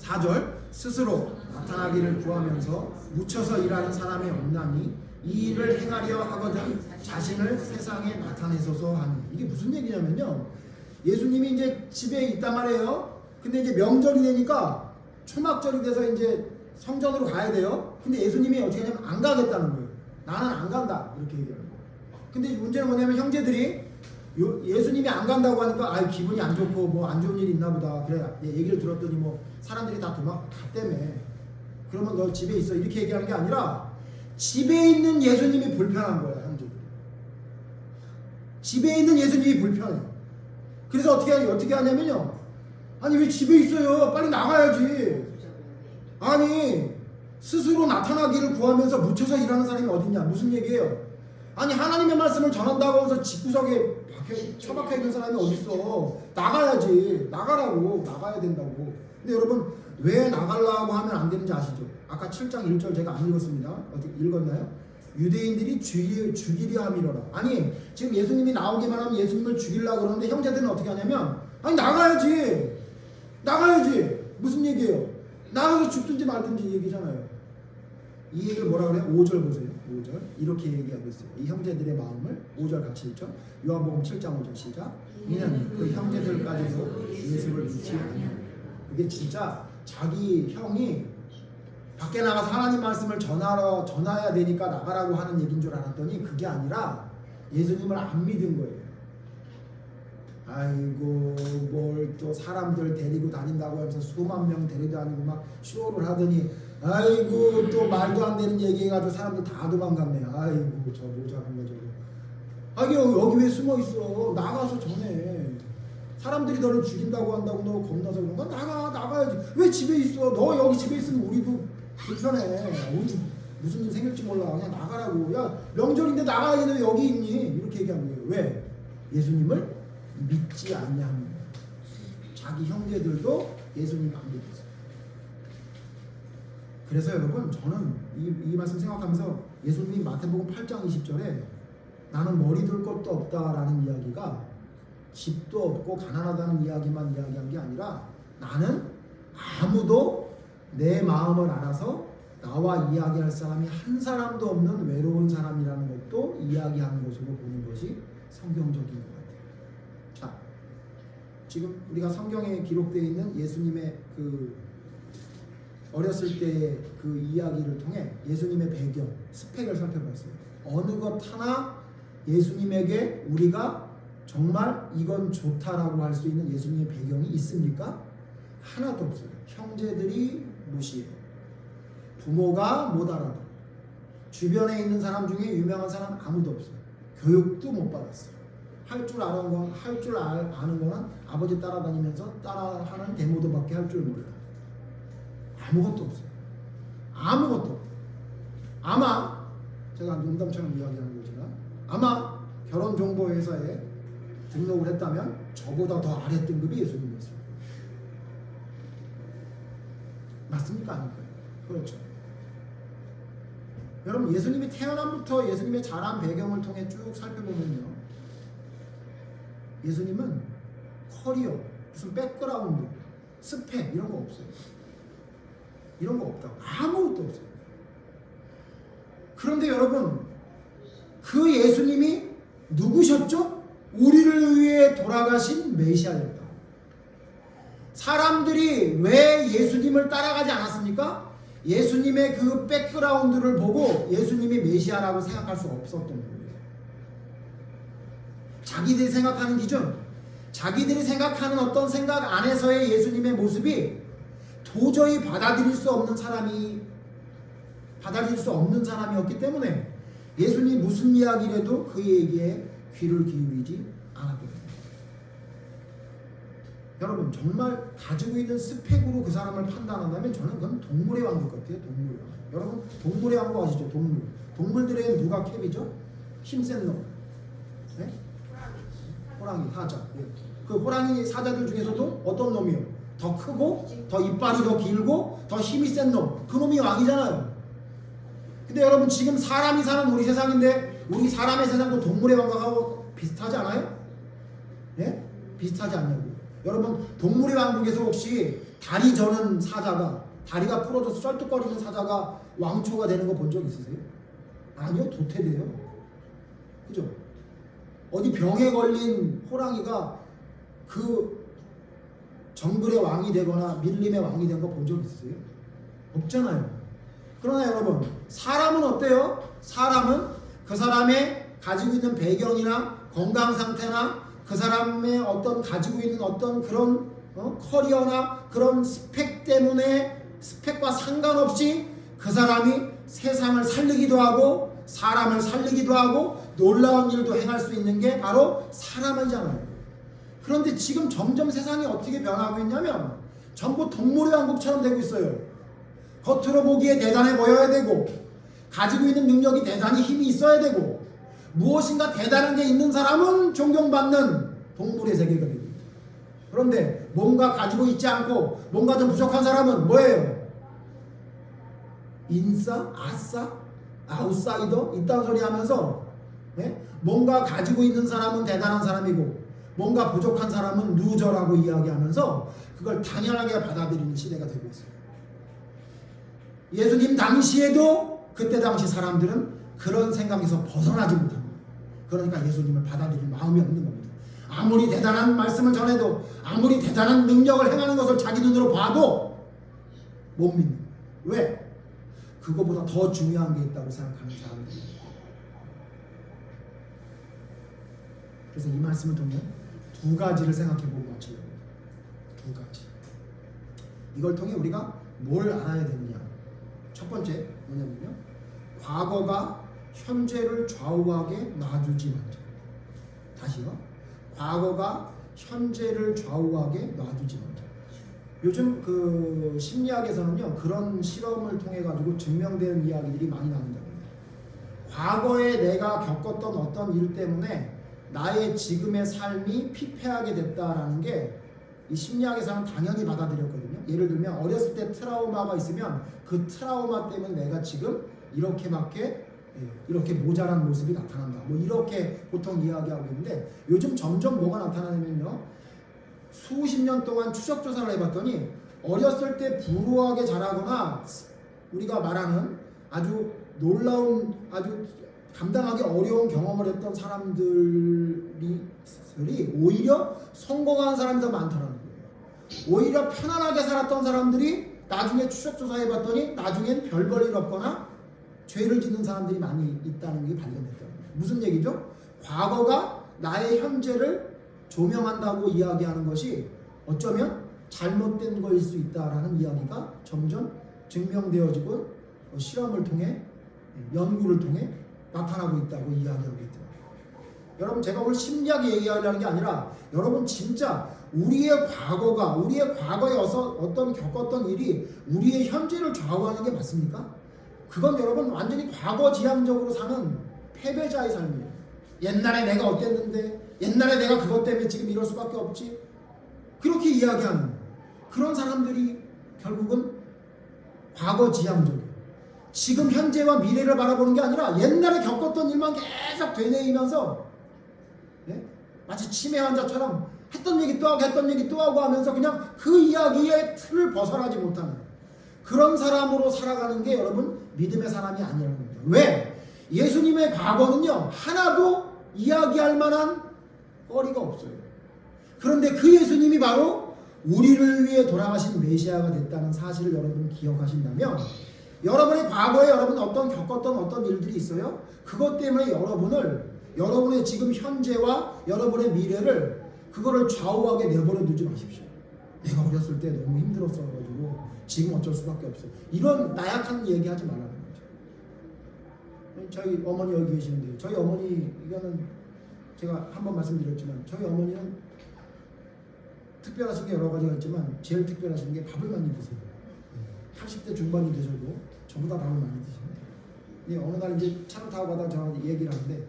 [SPEAKER 1] 4절 스스로 나타나기를 구하면서 묻혀서 일하는 사람이 없나니 이 일을 행하려 하거든 자신을 세상에 나타내소서 하니. 이게 무슨 얘기냐면요, 예수님이 이제 집에 있단 말이에요. 근데 이제 명절이 되니까 초막절이 돼서 이제 성전으로 가야 돼요. 근데 예수님이 어떻게 하냐면 안 가겠다는 거예요. 나는 안 간다 이렇게 얘기하는 거예요. 근데 문제는 뭐냐면 형제들이 예수님이 안 간다고 하니까 기분이 안 좋고 뭐 안 좋은 일이 있나 보다. 그래 얘기를 들었더니 뭐 사람들이 다 도망갔다며. 그러면 너 집에 있어 이렇게 얘기하는 게 아니라 집에 있는 예수님이 불편한 거야. 형제들 집에 있는 예수님이 불편해. 그래서 어떻게 하냐면요, 아니 왜 집에 있어요? 빨리 나가야지. 아니 스스로 나타나기를 구하면서 묻혀서 일하는 사람이 어딨냐. 무슨 얘기예요? 아니 하나님의 말씀을 전한다고 해서 집구석에 처박혀 있는 사람이 어딨어. 나가야지. 나가라고. 나가야 된다고. 근데 여러분 왜 나가려고 하면 안 되는지 아시죠? 아까 7장 1절 제가 안 읽었습니다. 어떻게 읽었나요? 유대인들이 죽이려 함이로라. 아니 지금 예수님이 나오기만 하면 예수님을 죽이려고 그러는데 형제들은 어떻게 하냐면 아니 나가야지. 무슨 얘기예요? 나가서 죽든지 말든지 얘기잖아요. 이 얘기를 뭐라 그래요? 5절 보세요. 5절 이렇게 얘기하고 있어요. 이 형제들의 마음을 5절 같이 읽죠. 요한복음 7장 5절 시작. 이는 그 형제들까지도 예수를 믿지 않냐. 그게 진짜 자기 형이 밖에 나가서 하나님 말씀을 전해야 되니까 나가라고 하는 얘기인 줄 알았더니 그게 아니라 예수님을 안 믿은 거예요. 아이고 뭘 또 사람들 데리고 다닌다고 하면서 수만 명 데리고 다니고 막 쇼를 하더니 아이고 또 말도 안 되는 얘기해가지고 사람들 다 도망갔네. 아이고 저 모자란 거 저거. 여기 왜 숨어 있어? 나가서 전해. 사람들이 너를 죽인다고 한다고 너 겁나서 그런 거 나가야지. 왜 집에 있어? 너 여기 집에 있으면 우리도 불편해. 우리 무슨 일 생길지 몰라. 그냥 나가라고. 야 명절인데 나가야지. 왜 여기 있니? 이렇게 얘기하는 거예요. 왜? 예수님을 믿지 않냐 하는 거예요. 자기 형제들도 예수님을 안 믿었어요. 그래서 여러분 저는 이 말씀 생각하면서 예수님이 마태복음 8장 20절에 나는 머리 둘 것도 없다라는 이야기가 집도 없고 가난하다는 이야기만 이야기한 게 아니라 나는 아무도 내 마음을 알아서 나와 이야기할 사람이 한 사람도 없는 외로운 사람이라는 것도 이야기하는 것으로 보는 것이 성경적인 것 같아요. 자, 지금 우리가 성경에 기록되어 있는 예수님의 그 어렸을 때의 그 이야기를 통해 예수님의 배경, 스펙을 살펴봤어요. 어느 것 하나 예수님에게 우리가 정말 이건 좋다라고 할 수 있는 예수님의 배경이 있습니까? 하나도 없어요. 형제들이 무시해요. 부모가 못 알아들어요. 주변에 있는 사람 중에 유명한 사람 아무도 없어요. 교육도 못 받았어요. 할 줄 아는 거는 아버지 따라다니면서 따라하는 데모도밖에 할 줄 몰라요. 아무것도 없어요. 아무것도. 아마 제가 농담처럼 이야기하는 거지만 아마 결혼정보회사에 등록을 했다면 저보다 더 아래 등급이 예수님이었어요. 맞습니까? 아닐까요? 그렇죠. 여러분 예수님이 태어남부터 예수님의 자란 배경을 통해 쭉 살펴보면요, 예수님은 커리어, 무슨 백그라운드, 스펙 이런 거 없어요. 이런 거 없다고. 아무것도 없어요. 그런데 여러분, 그 예수님이 누구셨죠? 우리를 위해 돌아가신 메시아였다. 사람들이 왜 예수님을 따라가지 않았습니까? 예수님의 그 백그라운드를 보고 예수님이 메시아라고 생각할 수 없었던 거예요. 자기들이 생각하는 기준, 자기들이 생각하는 어떤 생각 안에서의 예수님의 모습이 도저히 받아들일 수 없는 사람이었기 때문에 예수님이 무슨 이야기를 해도 그 얘기에 귀를 기울이지 않았거든요. 여러분, 정말 가지고 있는 스펙으로 그 사람을 판단한다면 저는 그건 동물의 왕국 같아요. 동물의 왕국. 여러분, 동물의 왕국 아시죠? 동물들에는 누가 캡이죠? 힘센 놈. 네? 호랑이, 사자. 그 호랑이 사자들 중에서도 어떤 놈이요? 더 크고 더 이빨이 더 길고 더 힘이 센 놈. 그 놈이 왕이잖아요. 근데 여러분, 지금 사람이 사는 우리 세상인데 우리 사람의 세상도 동물의 왕국하고 비슷하지 않아요? 예? 비슷하지 않냐고. 여러분, 동물의 왕국에서 혹시 다리 저는 사자가, 다리가 부러져서 쩔뚝거리는 사자가 왕초가 되는 거 본 적 있으세요? 아니요, 도태돼요. 그죠? 어디 병에 걸린 호랑이가 그 정글의 왕이 되거나 밀림의 왕이 된 거 본 적 있으세요? 없잖아요. 그러나 여러분, 사람은 어때요? 사람은 그 사람의 가지고 있는 배경이나 건강 상태나 그 사람의 어떤 가지고 있는 어떤 그런 커리어나 그런 스펙 때문에, 스펙과 상관없이 그 사람이 세상을 살리기도 하고 사람을 살리기도 하고 놀라운 일도 행할 수 있는 게 바로 사람이잖아요. 그런데 지금 점점 세상이 어떻게 변하고 있냐면 전부 동물의 왕국처럼 되고 있어요. 겉으로 보기에 대단해 보여야 되고 가지고 있는 능력이 대단히 힘이 있어야 되고 무엇인가 대단한 게 있는 사람은 존경받는 동물의 세계가 되고 있다. 그런데 뭔가 가지고 있지 않고 뭔가 좀 부족한 사람은 뭐예요? 인싸? 아싸? 아웃사이더? 이딴 소리 하면서 뭔가 가지고 있는 사람은 대단한 사람이고 뭔가 부족한 사람은 루저라고 이야기하면서 그걸 당연하게 받아들이는 시대가 되고 있어요. 예수님 당시에도 그때 당시 사람들은 그런 생각에서 벗어나지 못합니다. 그러니까 예수님을 받아들일 마음이 없는 겁니다. 아무리 대단한 말씀을 전해도 아무리 대단한 능력을 행하는 것을 자기 눈으로 봐도 못 믿는 거예요. 왜? 그거보다 더 중요한 게 있다고 생각하는 사람들이. 그래서 이 말씀을 통해 두 가지를 생각해보고 마치려고 합니다. 두 가지. 이걸 통해 우리가 뭘 알아야 되느냐. 첫 번째 뭐냐면요, 과거가 현재를 좌우하게 놔두지 말자. 다시요. 과거가 현재를 좌우하게 놔두지 말자. 요즘 그 심리학에서는요, 그런 실험을 통해 가지고 증명되는 이야기들이 많이 나온다고 합니다. 과거에 내가 겪었던 어떤 일 때문에 나의 지금의 삶이 피폐하게 됐다라는 게 이 심리학에서는 당연히 받아들였거든요. 예를 들면 어렸을 때 트라우마가 있으면 그 트라우마 때문에 내가 지금 이렇게 모자란 모습이 나타난다. 뭐 이렇게 보통 이야기하고 있는데 요즘 점점 뭐가 나타나냐면요, 수십 년 동안 추적 조사를 해봤더니 어렸을 때 불우하게 자라거나 우리가 말하는 아주 놀라운, 아주 감당하기 어려운 경험을 했던 사람들이 오히려 성공한 사람이 더 많더라는 거예요. 오히려 편안하게 살았던 사람들이 나중에 추적 조사해봤더니 나중엔 별 볼 일 없거나 죄를 짓는 사람들이 많이 있다는 게 발견됐다는 거예요. 무슨 얘기죠? 과거가 나의 현재를 조명한다고 이야기하는 것이 어쩌면 잘못된 거일 수 있다라는 이야기가 점점 증명되어지고 실험을 통해, 연구를 통해 나타나고 있다고 이야기하고 있더라고요. 여러분, 제가 오늘 심리학 얘기하려는 게 아니라 여러분 진짜 우리의 과거에 어떤 겪었던 일이 우리의 현재를 좌우하는 게 맞습니까? 그건 여러분 완전히 과거지향적으로 사는 패배자의 삶이에요. 옛날에 내가 어땠는데, 옛날에 내가 그것 때문에 지금 이럴 수밖에 없지, 그렇게 이야기하는 그런 사람들이 결국은 과거지향적이에요. 지금 현재와 미래를 바라보는 게 아니라 옛날에 겪었던 일만 계속 되뇌이면서 마치 치매 환자처럼 했던 얘기 또 하고 했던 얘기 또 하고 하면서 그냥 그 이야기의 틀을 벗어나지 못하는 그런 사람으로 살아가는 게 여러분 믿음의 사람이 아니라는 겁니다. 왜? 예수님의 과거는요 하나도 이야기할 만한 거리가 없어요. 그런데 그 예수님이 바로 우리를 위해 돌아가신 메시아가 됐다는 사실을 여러분 기억하신다면 여러분의 과거에 여러분 겪었던 어떤 일들이 있어요? 그것 때문에 여러분의 지금 현재와 여러분의 미래를 그거를 좌우하게 내버려 두지 마십시오. 내가 어렸을 때 너무 힘들었어가지고 지금 어쩔 수밖에 없어. 이런 나약한 얘기 하지 말라는 거죠. 저희 어머니 여기 계시는데 저희 어머니 이거는 제가 한번 말씀드렸지만 저희 어머니는 특별하신 게 여러 가지가 있지만 제일 특별하신 게 밥을 많이 드세요. 80대 중반이 되셔도 저보다 밥을 많이 드십니다. 어느 날 이제 차를 타고 가다가 저한테 얘기를 하는데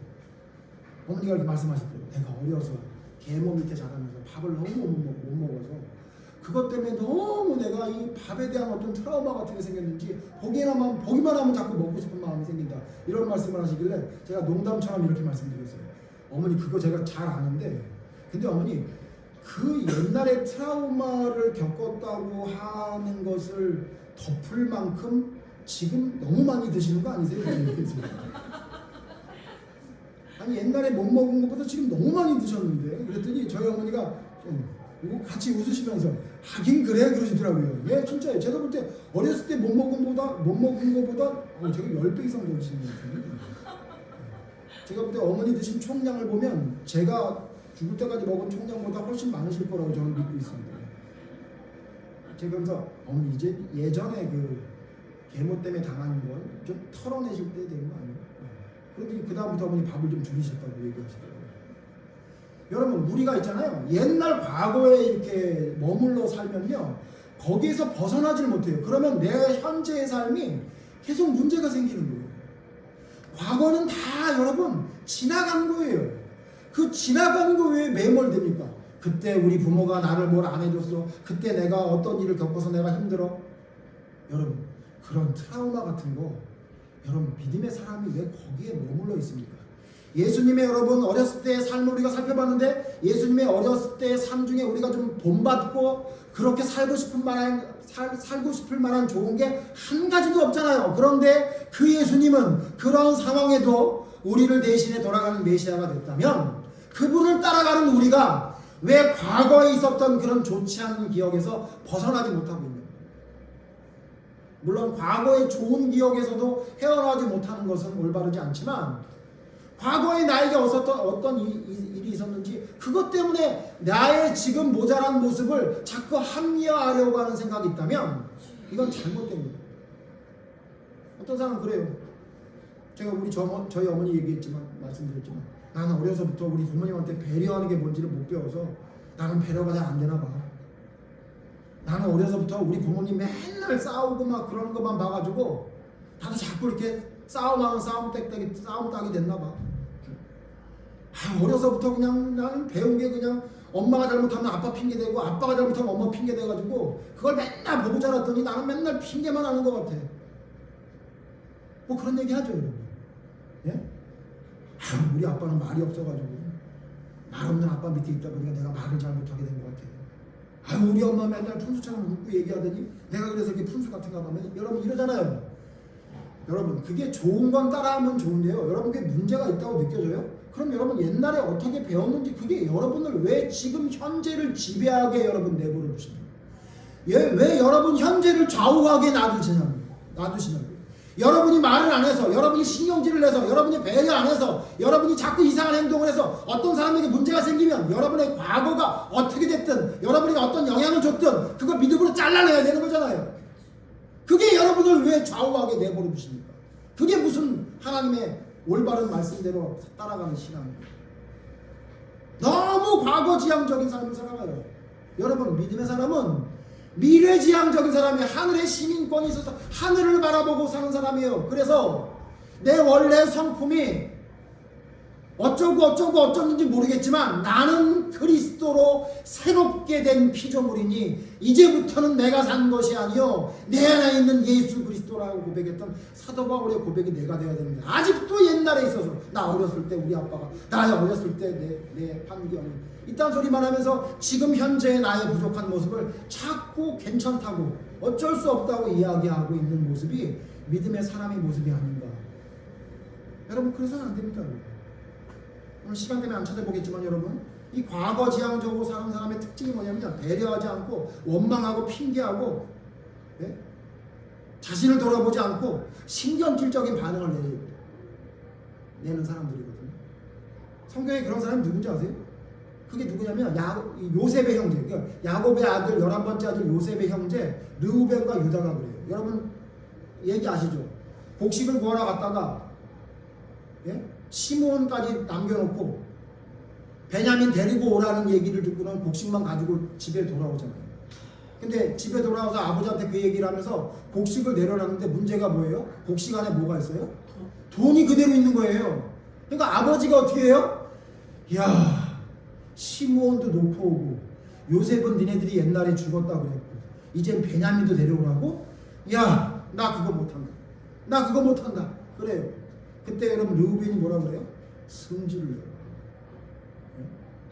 [SPEAKER 1] 어머니가 이렇게 말씀하시더라고요. 내가 어려서 계모 밑에 자라면서 밥을 너무 못 먹어서 그것 때문에 너무 내가 이 밥에 대한 어떤 트라우마 같은 게 생겼는지 보기만 하면 자꾸 먹고 싶은 마음이 생긴다. 이런 말씀을 하시길래 제가 농담처럼 이렇게 말씀드렸어요. 어머니 그거 제가 잘 아는데 근데 어머니 그 옛날에 트라우마를 겪었다고 하는 것을 덮을 만큼 지금 너무 많이 드시는 거 아니세요? 아니 옛날에 못 먹은 것보다 지금 너무 많이 드셨는데 그랬더니 저희 어머니가 같이 웃으시면서 하긴 그래 그러시더라고요. 예, 진짜요. 제가 볼 때 어렸을 때 못 먹은 것보다 제가 10배 이상 더 드시는 것 같은데 제가 볼 때 어머니 드신 총량을 보면 제가 죽을 때까지 먹은 총량보다 훨씬 많으실 거라고 저는 믿고 있습니다. 제가 그래서 어머니 이제 예전에 그 계모 때문에 당한 건 좀 털어내실 때 되는 거 아니에요? 그런데 그 다음부터 어머니 밥을 좀 줄이셨다고 얘기하시더라고요. 여러분 우리가 있잖아요. 옛날 과거에 이렇게 머물러 살면요. 거기에서 벗어나질 못해요. 그러면 내 현재의 삶이 계속 문제가 생기는 거예요. 과거는 다 여러분 지나간 거예요. 그 지나간 거 왜 매몰됩니까? 그때 우리 부모가 나를 뭘 안 해줬어. 그때 내가 어떤 일을 겪어서 내가 힘들어. 여러분 그런 트라우마 같은 거 여러분 믿음의 사람이 왜 거기에 머물러 있습니까? 예수님의 여러분 어렸을 때의 삶을 우리가 살펴봤는데 예수님의 어렸을 때의 삶 중에 우리가 좀 본받고 그렇게 살고 싶을 만한 좋은 게 한 가지도 없잖아요. 그런데 그 예수님은 그런 상황에도 우리를 대신해 돌아가는 메시아가 됐다면 그분을 따라가는 우리가 왜 과거에 있었던 그런 좋지 않은 기억에서 벗어나지 못하고 있는 거예요? 물론 과거의 좋은 기억에서도 헤어나지 못하는 것은 올바르지 않지만 과거에 나에게 어떤 일이 있었는지 그것 때문에 나의 지금 모자란 모습을 자꾸 합리화하려고 하는 생각이 있다면 이건 잘못된 거예요. 어떤 사람은 그래요. 제가 저희 어머니 말씀드렸지만 나는 어려서부터 우리 부모님한테 배려하는 게 뭔지를 못 배워서 나는 배려가 잘 안 되나 봐. 나는 어려서부터 우리 부모님 맨날 싸우고 막 그러는 것만 봐가지고 나도 자꾸 이렇게 싸움하면 싸움 딱이 됐나 봐. 어려서부터 그냥 나는 배운 게 그냥 엄마가 잘못하면 아빠 핑계대고 아빠가 잘못하면 엄마 핑계대가지고 그걸 맨날 보고 자랐더니 나는 맨날 핑계만 하는 것 같아. 뭐 그런 얘기 하죠 여러분. 예? 우리 아빠는 말이 없어가지고 말 없는 아빠 밑에 있다 보니까 내가 말을 잘 못하게 된 것 같아. 우리 엄마 맨날 푼수처럼 묻고 얘기하더니 내가 그래서 이렇게 푼수 같은가 하면 여러분 이러잖아요. 여러분 그게 좋은 건 따라하면 좋은데요. 여러분 그게 문제가 있다고 느껴져요? 그럼 여러분 옛날에 어떻게 배웠는지 그게 여러분을 왜 지금 현재를 지배하게 여러분 내버려 두십니까? 왜 여러분 현재를 좌우하게 놔두시냐고요. 여러분이 말을 안 해서 여러분이 신경질을 내서 여러분이 배려 안 해서 여러분이 자꾸 이상한 행동을 해서 어떤 사람에게 문제가 생기면 여러분의 과거가 어떻게 됐든 여러분이 어떤 영향을 줬든 그거 믿음으로 잘라내야 되는 거잖아요. 그게 여러분을 왜 좌우하게 내버려 두십니까? 그게 무슨 하나님의 올바른 말씀대로 따라가는 신앙입니다. 너무 과거지향적인 삶을 살아가요. 여러분 믿음의 사람은 미래지향적인 사람이 하늘의 시민권이 있어서 하늘을 바라보고 사는 사람이에요. 그래서 내 원래 성품이 어쩌는지 모르겠지만 나는 그리스도로 새롭게 된 피조물이니 이제부터는 내가 산 것이 아니요 내 안에 있는 예수 그리스도라고 고백했던 사도 바울의 고백이 내가 되어야 되는 거야. 아직도 옛날에 있어서 나 어렸을 때 우리 아빠가 나 어렸을 때 내 환경이 이딴 소리만 하면서 지금 현재의 나의 부족한 모습을 자꾸 괜찮다고 어쩔 수 없다고 이야기하고 있는 모습이 믿음의 사람의 모습이 아닌가. 여러분 그래서는 안 됩니다. 오늘 시간 때문에 안 찾아보겠지만 여러분 이 과거 지향적으로 사는 사람의 특징이 뭐냐면 배려하지 않고 원망하고 핑계하고 예? 자신을 돌아보지 않고 신경질적인 반응을 내는 사람들이거든요. 성경에 그런 사람이 누군지 아세요? 그게 누구냐면 요셉의 형제, 그러니까 야곱의 아들 11번째 아들 요셉의 형제 르우벤과 유다가 그래요. 여러분 얘기 아시죠? 곡식을 구하러 갔다가 예? 시므온까지 남겨놓고 베냐민 데리고 오라는 얘기를 듣고는 곡식만 가지고 집에 돌아오잖아요. 근데 집에 돌아와서 아버지한테 그 얘기를 하면서 곡식을 내려놨는데 문제가 뭐예요? 곡식 안에 뭐가 있어요? 돈이 그대로 있는 거예요. 그러니까 아버지가 어떻게 해요? 야, 시므온도 놓고 오고 요셉은 니네들이 옛날에 죽었다 그랬고 이젠 베냐민도 데려오라고? 야, 나 그거 못한다. 나 그거 못한다. 그래요. 그때 여러분 르우벤이 뭐라 그래요? 성질을 내요.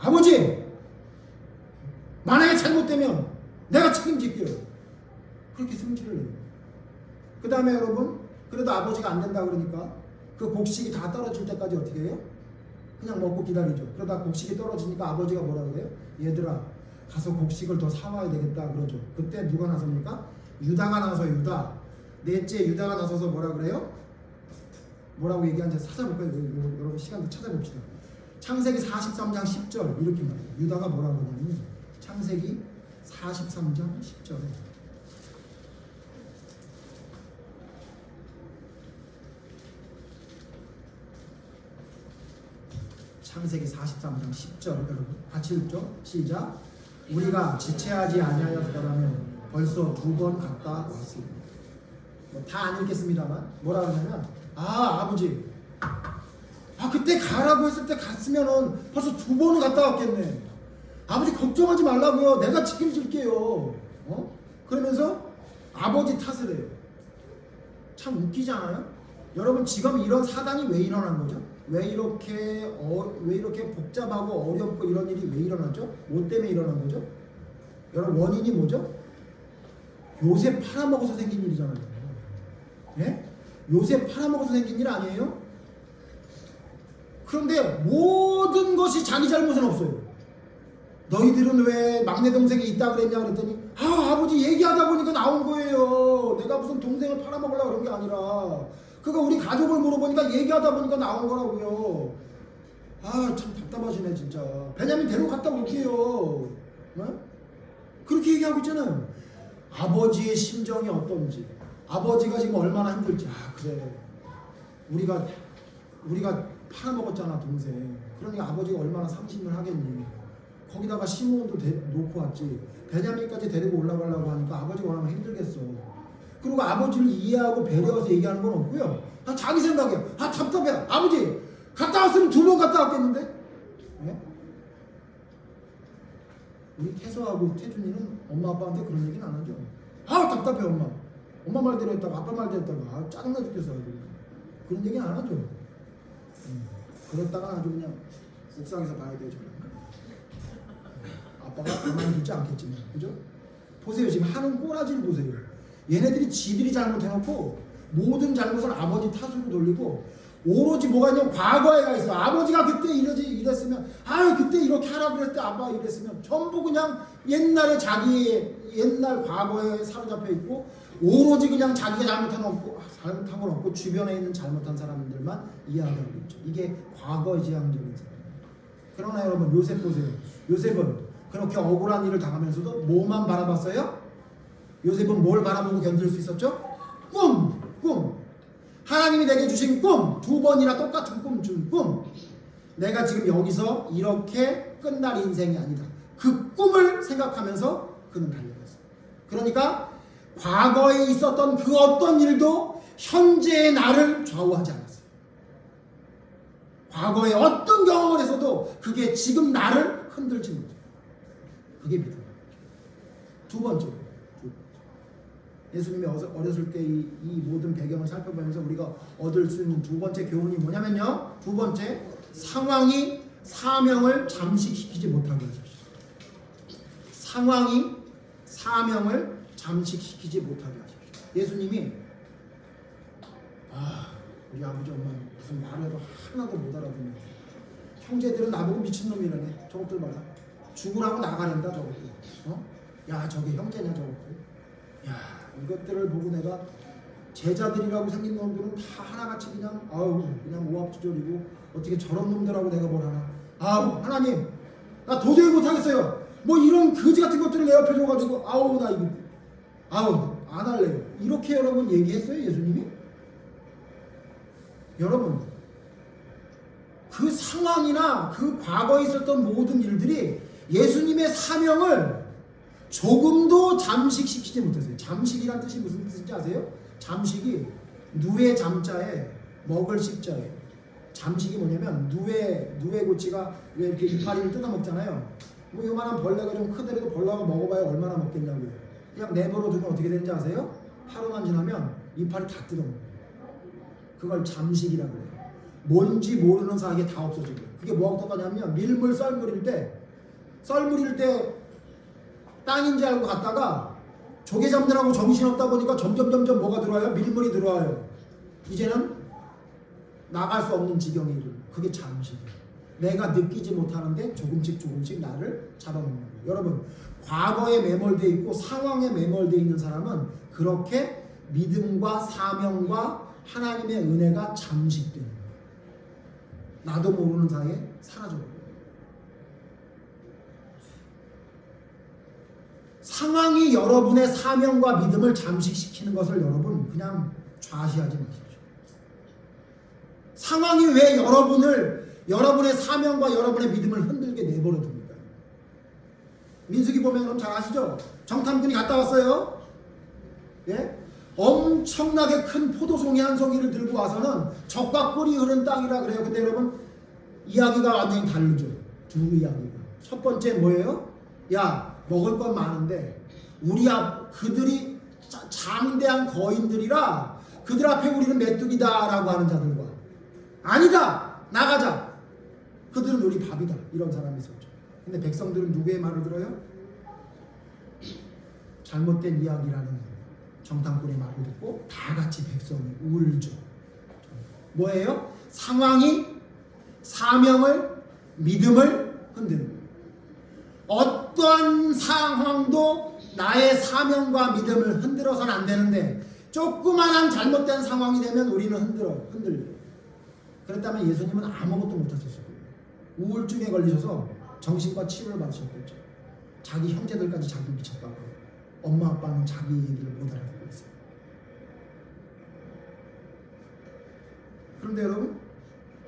[SPEAKER 1] 아버지! 만약에 잘못되면 내가 책임질게요. 그렇게 성질을 내요. 그 다음에 여러분 그래도 아버지가 안 된다 그러니까 그 곡식이 다 떨어질 때까지 어떻게 해요? 그냥 먹고 기다리죠. 그러다 곡식이 떨어지니까 아버지가 뭐라 그래요? 얘들아 가서 곡식을 더 사와야 되겠다 그러죠. 그때 누가 나섭니까? 유다가 나서 넷째 유다가 나서서 뭐라 그래요? 뭐라고 얘기하는지 찾아볼까요? 여러분 시간도 찾아봅시다. 창세기 43장 10절 이렇게 말해요. 유다가 뭐라고 하냐면 창세기 43장 10절에 창세기 43장 10절 여러분 같이 읽죠? 시작. 우리가 지체하지 아니하였더라면 벌써 2번 갔다 왔습니다. 다 안 읽겠습니다만 뭐라 하냐면 아버지 그때 가라고 했을 때 갔으면은 벌써 2번은 갔다 왔겠네. 아버지 걱정하지 말라고요. 내가 책임질게요. 그러면서 아버지 탓을 해요. 참 웃기지 않아요? 여러분 지금 이런 사단이 왜 일어난 거죠? 왜 이렇게 복잡하고 어렵고 이런 일이 왜 일어나죠? 뭐 때문에 일어난 거죠? 여러분 원인이 뭐죠? 요셉 팔아먹어서 생긴 일이잖아요. 예? 요셉 팔아먹어서 생긴 일 아니에요? 그런데 모든 것이 자기 잘못은 없어요. 너희들은 왜 막내 동생이 있다 그랬냐 그랬더니 아버지 얘기하다 보니까 나온 거예요. 내가 무슨 동생을 팔아먹으려고 그런 게 아니라 그거 우리 가족을 물어보니까 얘기하다 보니까 나온 거라고요. 참 답답하시네 진짜. 베냐민 데려갔다 올게요. 그렇게 얘기하고 있잖아요. 아버지의 심정이 어떤지, 아버지가 지금 얼마나 힘들지. 그래 우리가 팔아먹었잖아 동생. 그러니까 아버지가 얼마나 상심을 하겠니. 거기다가 시므온도 놓고 왔지. 베냐민까지 데리고 올라가려고 하니까 아버지가 얼마나 힘들겠어. 그리고 아버지를 이해하고 배려해서 얘기하는 건 없고요. 자기 생각이에요. 답답해. 아버지 갔다 왔으면 2번 갔다 왔겠는데. 네? 우리 태서하고 태준이는 엄마 아빠한테 그런 얘기는 안 하죠. 답답해 엄마 말대로 했다가 아빠 말대로 했다가 짜증나 죽겠어. 그런 얘기는 안 하죠. 그랬다가 아주 그냥 옥상에서 봐야 되죠. 아빠가 가만히 있지 않겠지만, 그죠? 보세요, 지금 하는 꼬라지를 보세요. 얘네들이 지들이 잘못해놓고 모든 잘못을 아버지 탓으로 돌리고 오로지 뭐가 있냐면 과거에 가 있어. 아버지가 그때 이랬으면 그때 이렇게 하라고 그랬을 때 아빠가 이랬으면 전부 그냥 옛날에 자기의 옛날 과거에 사로잡혀 있고 오로지 그냥 자기가 잘못한 건 없고 주변에 있는 잘못한 사람들만 이해하고 있죠. 이게 과거지향적인 사람. 그러나 여러분 요셉 보세요. 요셉은 그렇게 억울한 일을 당하면서도 뭐만 바라봤어요? 요셉은 뭘 바라보고 견딜 수 있었죠? 꿈! 하나님이 내게 주신 꿈! 2번이나 똑같은 꿈 준 꿈! 내가 지금 여기서 이렇게 끝날 인생이 아니다. 그 꿈을 생각하면서 그는 달려갔어요. 그러니까 과거에 있었던 그 어떤 일도 현재의 나를 좌우하지 않았어요. 과거에 어떤 경험을 했어도 그게 지금 나를 흔들지 못해요. 그게 믿음. 두 번째, 예수님이 어렸을 때 이 모든 배경을 살펴보면서 우리가 얻을 수 있는 두 번째 교훈이 뭐냐면요. 두 번째, 상황이 사명을 잠식시키지 못하게 하십시오. 상황이 사명을 잠식시키지 못하게 하십시오. 예수님이 우리 아버지 엄마는 무슨 말을 해도 하나도 못 알아듣는 형제들은 나보고 미친놈이라네. 저것들 봐라. 죽으라고 나가낸다 저것들. 야 저게 형제냐 저것들. 야 이것들을 보고 내가 제자들이라고 생긴 놈들은 다 하나같이 그냥 그냥 오합지졸이고 어떻게 저런 놈들하고 내가 뭘 하나. 하나님 나 도저히 못하겠어요. 뭐 이런 거지 같은 것들을 내 옆에 줘가지고 나 이거 안 할래요. 이렇게 여러분 얘기했어요 예수님이? 여러분 그 상황이나 그 과거에 있었던 모든 일들이 예수님의 사명을 조금도 잠식시키지 못했어요. 잠식이란 뜻이 무슨 뜻인지 아세요? 잠식이 누의 잠자에 먹을 십자에 잠식이 뭐냐면 누의 고치가 왜 이렇게 이파리를 뜯어먹잖아요. 뭐 요만한 벌레가 좀 크더라도 벌레가 먹어봐야 얼마나 먹겠냐고요. 그냥 내버려 두면 어떻게 되는지 아세요? 하루만 지나면 이파리 다 뜯어먹어요. 그걸 잠식이라고 해요. 뭔지 모르는 사이에 다 없어지고. 그게 뭐하고 똑같냐면 밀물 썰물일 때 땅인지 알고 갔다가 조개 잡느라고 정신없다 보니까 점점 뭐가 들어와요? 밀물이 들어와요. 이제는 나갈 수 없는 지경이 이르는. 그게 잠식이에요. 내가 느끼지 못하는데 조금씩 나를 잡아먹는 거예요. 여러분 과거에 매몰되어 있고 상황에 매몰되어 있는 사람은 그렇게 믿음과 사명과 하나님의 은혜가 잠식되는 거예요. 나도 모르는 사이에 사라져버려요. 상황이 여러분의 사명과 믿음을 잠식시키는 것을 여러분 그냥 좌시하지 마십시오. 상황이 왜 여러분의 사명과 여러분의 믿음을 흔들게 내버려 둡니까? 민수기 보면 그럼 잘 아시죠? 정탐꾼이 갔다 왔어요. 예? 엄청나게 큰 포도송이 한 송이를 들고 와서는 적과 꿀이 흐른 땅이라 그래요. 근데 여러분 이야기가 완전히 다르죠. 두 이야기가. 첫 번째 뭐예요? 야 먹을 건 많은데 그들이 장대한 거인들이라 그들 앞에 우리는 메뚜기다 라고 하는 자들과 아니다 나가자 그들은 우리 밥이다 이런 사람이 있었죠. 근데 백성들은 누구의 말을 들어요? 잘못된 이야기라는 정탐꾼의 말을 듣고 다 같이 백성이 울죠. 뭐예요? 상황이 사명을 믿음을 흔드는 거예요. 어떠한 상황도 나의 사명과 믿음을 흔들어서는 안 되는데 조그만한 잘못된 상황이 되면 우리는 흔들려요. 그랬다면 예수님은 아무것도 못하셨을 거예요. 우울증에 걸리셔서 정신과 치료를 받으셨겠죠. 자기 형제들까지 자기 미쳤다고 엄마 아빠는 자기 얘기를 못 알아듣고 있어요. 그런데 여러분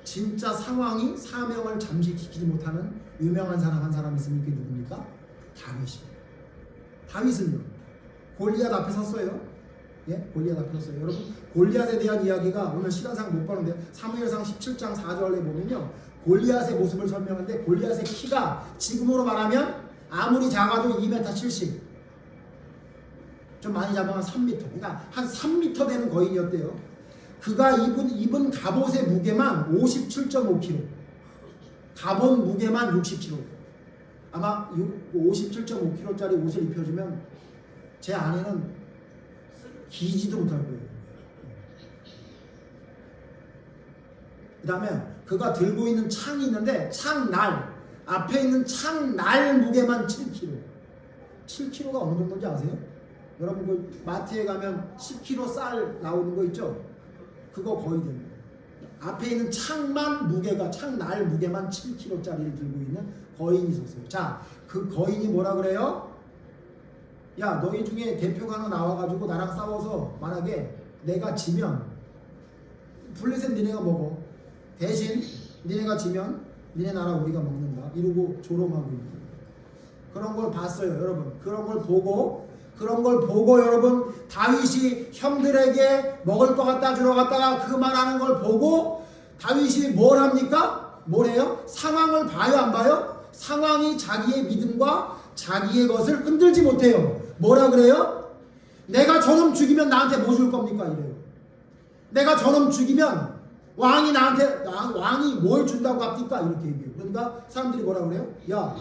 [SPEAKER 1] 진짜 상황이 사명을 잠식시키지 못하는 유명한 사람 한 사람 있으면 그게 누굽니까? 다윗이에요. 다윗은요 골리앗 앞에 섰어요. 예? 골리앗 앞에 섰어요. 여러분 골리앗에 대한 이야기가 오늘 시간상 못 봤는데 사무엘상 17장 4절에 보면요 골리앗의 모습을 설명하는데 골리앗의 키가 지금으로 말하면 아무리 작아도 2m 70 좀 많이 잡으면 3m 그러니까 한 3m 되는 거인이었대요. 그가 입은 갑옷의 무게만 57.5kg 갑옷 무게만 60kg 아마 57.5kg짜리 옷을 입혀주면 제 아내는 기지도 못할 거예요. 그 다음에 그가 들고 있는 창이 있는데 창날 앞에 있는 창날 무게만 7kg 7kg가 어느 정도인지 아세요? 여러분 그 마트에 가면 10kg 쌀 나오는 거 있죠? 그거 거의 됩니다. 앞에 있는 창날 무게만 7kg짜리를 들고 있는 거인이 있었어요. 자, 그 거인이 뭐라 그래요? 야, 너희 중에 대표가 하나 나와가지고 나랑 싸워서 만약에 내가 지면 블레셋 니네가 먹어. 대신 니네가 지면 니네 나라 우리가 먹는다. 이러고 조롱하고 있는 거예요. 그런 걸 봤어요, 여러분. 그런 걸 보고 여러분 다윗이 형들에게 먹을 거 갖다 주러 갔다가 그 말하는 걸 보고 다윗이 뭘 합니까? 뭐래요? 상황을 봐요, 안 봐요? 상황이 자기의 믿음과 자기의 것을 흔들지 못해요. 뭐라 그래요? 내가 저놈 죽이면 나한테 뭐 줄 겁니까? 이래요. 내가 저놈 죽이면 왕이 뭘 준다고 합니까? 이렇게 얘기해요. 그러니까 사람들이 뭐라 그래요? 야,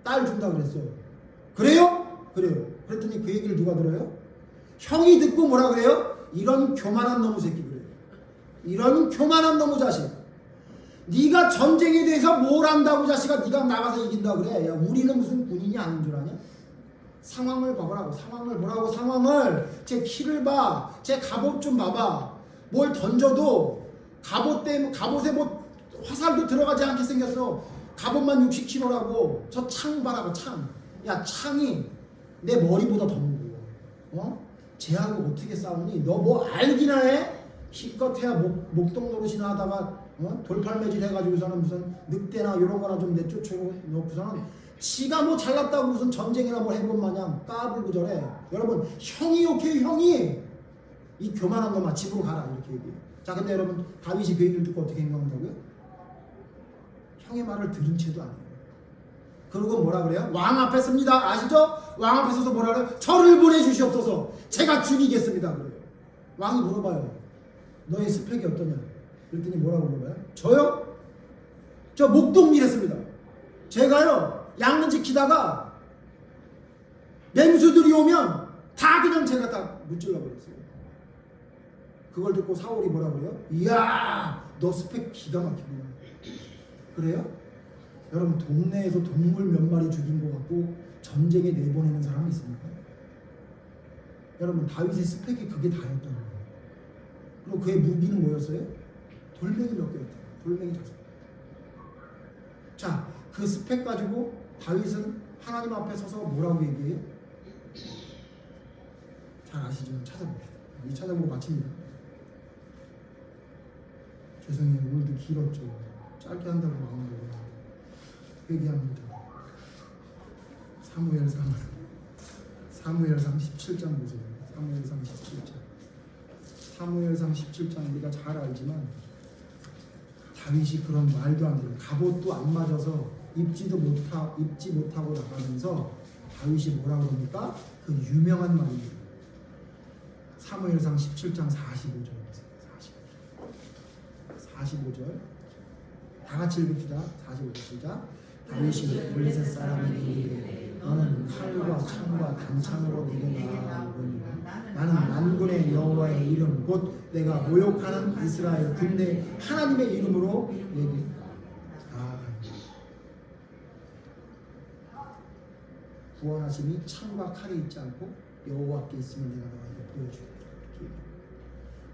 [SPEAKER 1] 딸 준다 그랬어. 그래요? 그래요. 그랬더니 그 얘기를 누가 들어요? 형이 듣고 뭐라 그래요? 이런 교만한 놈의 새끼 그래요. 이런 교만한 놈의 자식. 네가 전쟁에 대해서 뭘 안다고 자식아. 네가 나가서 이긴다 그래. 야, 우리는 무슨 군인이 아닌 줄 아냐? 상황을 봐보라고. 상황을 보라고. 상황을. 제 키를 봐. 제 갑옷 좀 봐봐. 뭘 던져도 갑옷에 뭐 화살도 들어가지 않게 생겼어. 갑옷만 60kg라고. 저 창 봐라고. 창. 야, 창이 내 머리보다 더 무거워. 어? 쟤하고 어떻게 싸우니? 너 뭐 알기나 해? 기껏해야 목동 노릇이나 하다가 돌팔매질 해가지고서는 무슨 늑대나 이런 거나 좀 내쫓아놓고서는 지가 뭐 잘났다고 무슨 전쟁이나 뭐 해본 마냥 까불고저래. 여러분, 형이 오케이, 형이 이 교만한 놈아 집으로 가라 이렇게 얘기해요. 자, 근데 여러분, 다윗이 그 얘기를 듣고 어떻게 행동한다고요? 형의 말을 들은 채도 아니에요. 그리고 뭐라 그래요? 왕 앞에 섭니다. 아시죠? 왕 앞에 서서 뭐라 그래요? 저를 보내주시옵소서. 제가 죽이겠습니다. 그래요. 왕이 물어봐요. 너의 스펙이 어떠냐? 그랬더니 뭐라고 물어봐요? 저요? 저 목동일 했습니다. 제가요, 양문 지키다가 맹수들이 오면 다 그냥 제가 다 무찔러 버렸어요. 그걸 듣고 사울이 뭐라 그래요? 이야, 너 스펙 기가 막히구나. 그래요? 여러분, 동네에서 동물 몇 마리 죽인 것 같고 전쟁에 내보내는 사람이 있습니까? 여러분, 다윗의 스펙이 그게 다였다는 거예요. 그리고 그의 무기는 뭐였어요? 돌멩이 몇 개였대요. 돌멩이 5개. 자, 그 스펙 가지고 다윗은 하나님 앞에 서서 뭐라고 얘기해요? 잘 아시지만 찾아봅시다. 이 찾아보고 마칩니다. 죄송해요. 오늘도 길었죠. 짧게 한다고 마음으로 회개합니다. 사무엘상 17장 보세요. 사무엘상 17장 우리가 잘 알지만 다윗이 그런 말도 안 되는 갑옷도 안 맞아서 입지 못하고 나가면서 다윗이 뭐라고 그럽니까? 그 유명한 말입니다. 사무엘상 17장 45절 45절 다 같이 읽읍시다. 45절 시작. 다윗이 블레셋 사람에게 이르되 너는 칼과 창과 단창으로 내게 나아오거니와 나는 만군의 여호와의 이름 곧 내가 모욕하는 이스라엘 군대 하나님의 이름으로 내게 구원하심이 창과 칼이 있지 않고 여호와께 있음을 내가 너에게 보여주겠다.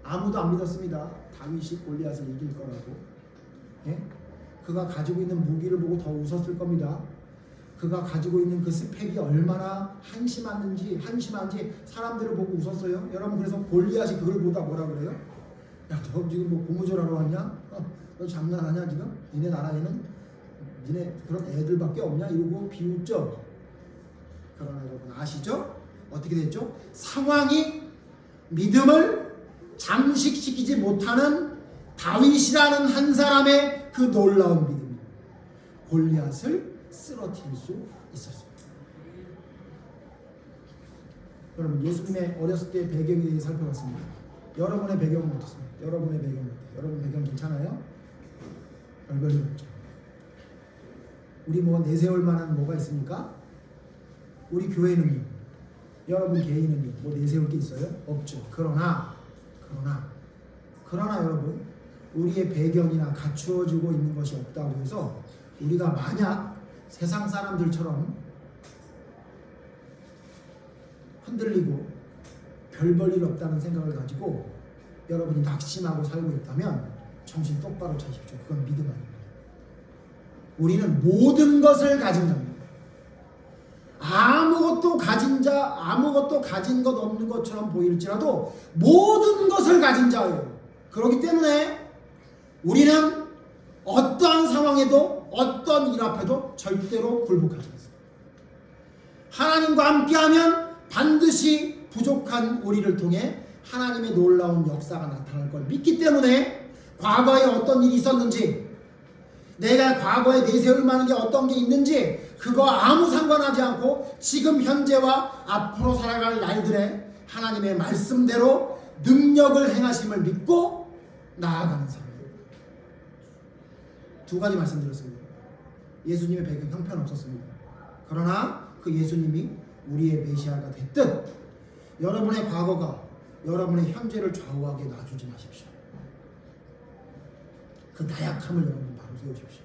[SPEAKER 1] 아무도 안 믿었습니다. 다윗이 골리앗을 이길 거라고. 예? 그가 가지고 있는 무기를 보고 더 웃었을 겁니다. 그가 가지고 있는 그 스펙이 얼마나 한심한지 사람들을 보고 웃었어요. 여러분, 그래서 골리앗이 그걸 보다 뭐라 그래요? 야, 너 지금 뭐 고무줄하러 왔냐? 너 장난하냐 지금? 니네 나라에는 니네 그런 애들밖에 없냐? 이러고 비웃죠. 그러나 여러분 아시죠? 어떻게 됐죠? 상황이 믿음을 잠식시키지 못하는 다윗이라는 한 사람의 그 놀라운 믿음이 골리앗을 쓰러뜨릴 수 있었습니다. 여러분, 예수님의 어렸을 때의 배경에 대해 살펴봤습니다. 여러분의 배경은 어떻습니까? 여러분 배경 괜찮아요? 별별일 없죠. 우리 뭐 내세울 만한 뭐가 있습니까? 우리 교회는요, 여러분 개인은요, 뭐 내세울 게 있어요? 없죠. 그러나 여러분, 우리의 배경이나 갖추어지고 있는 것이 없다고 해서 우리가 만약 세상 사람들처럼 흔들리고 별 볼 일 없다는 생각을 가지고 여러분이 낙심하고 살고 있다면 정신 똑바로 차십시오. 그건 믿음 아닙니다. 우리는 모든 것을 가진 자입니다. 아무것도 가진 것 없는 것처럼 보일지라도 모든 것을 가진 자예요. 그렇기 때문에 우리는 어떠한 상황에도 어떤 일 앞에도 절대로 굴복하지 않습니다. 하나님과 함께하면 반드시 부족한 우리를 통해 하나님의 놀라운 역사가 나타날 걸 믿기 때문에 과거에 어떤 일이 있었는지 내가 과거에 내세울 만한 게 어떤 게 있는지 그거 아무 상관하지 않고 지금 현재와 앞으로 살아갈 날들의 하나님의 말씀대로 능력을 행하심을 믿고 나아가는 사람입니다. 두 가지 말씀드렸습니다. 예수님의 배경 형편없었습니다. 그러나 그 예수님이 우리의 메시아가 됐듯 여러분의 과거가 여러분의 현재를 좌우하게 놔주지 마십시오. 그 나약함을 여러분 바로 세우십시오.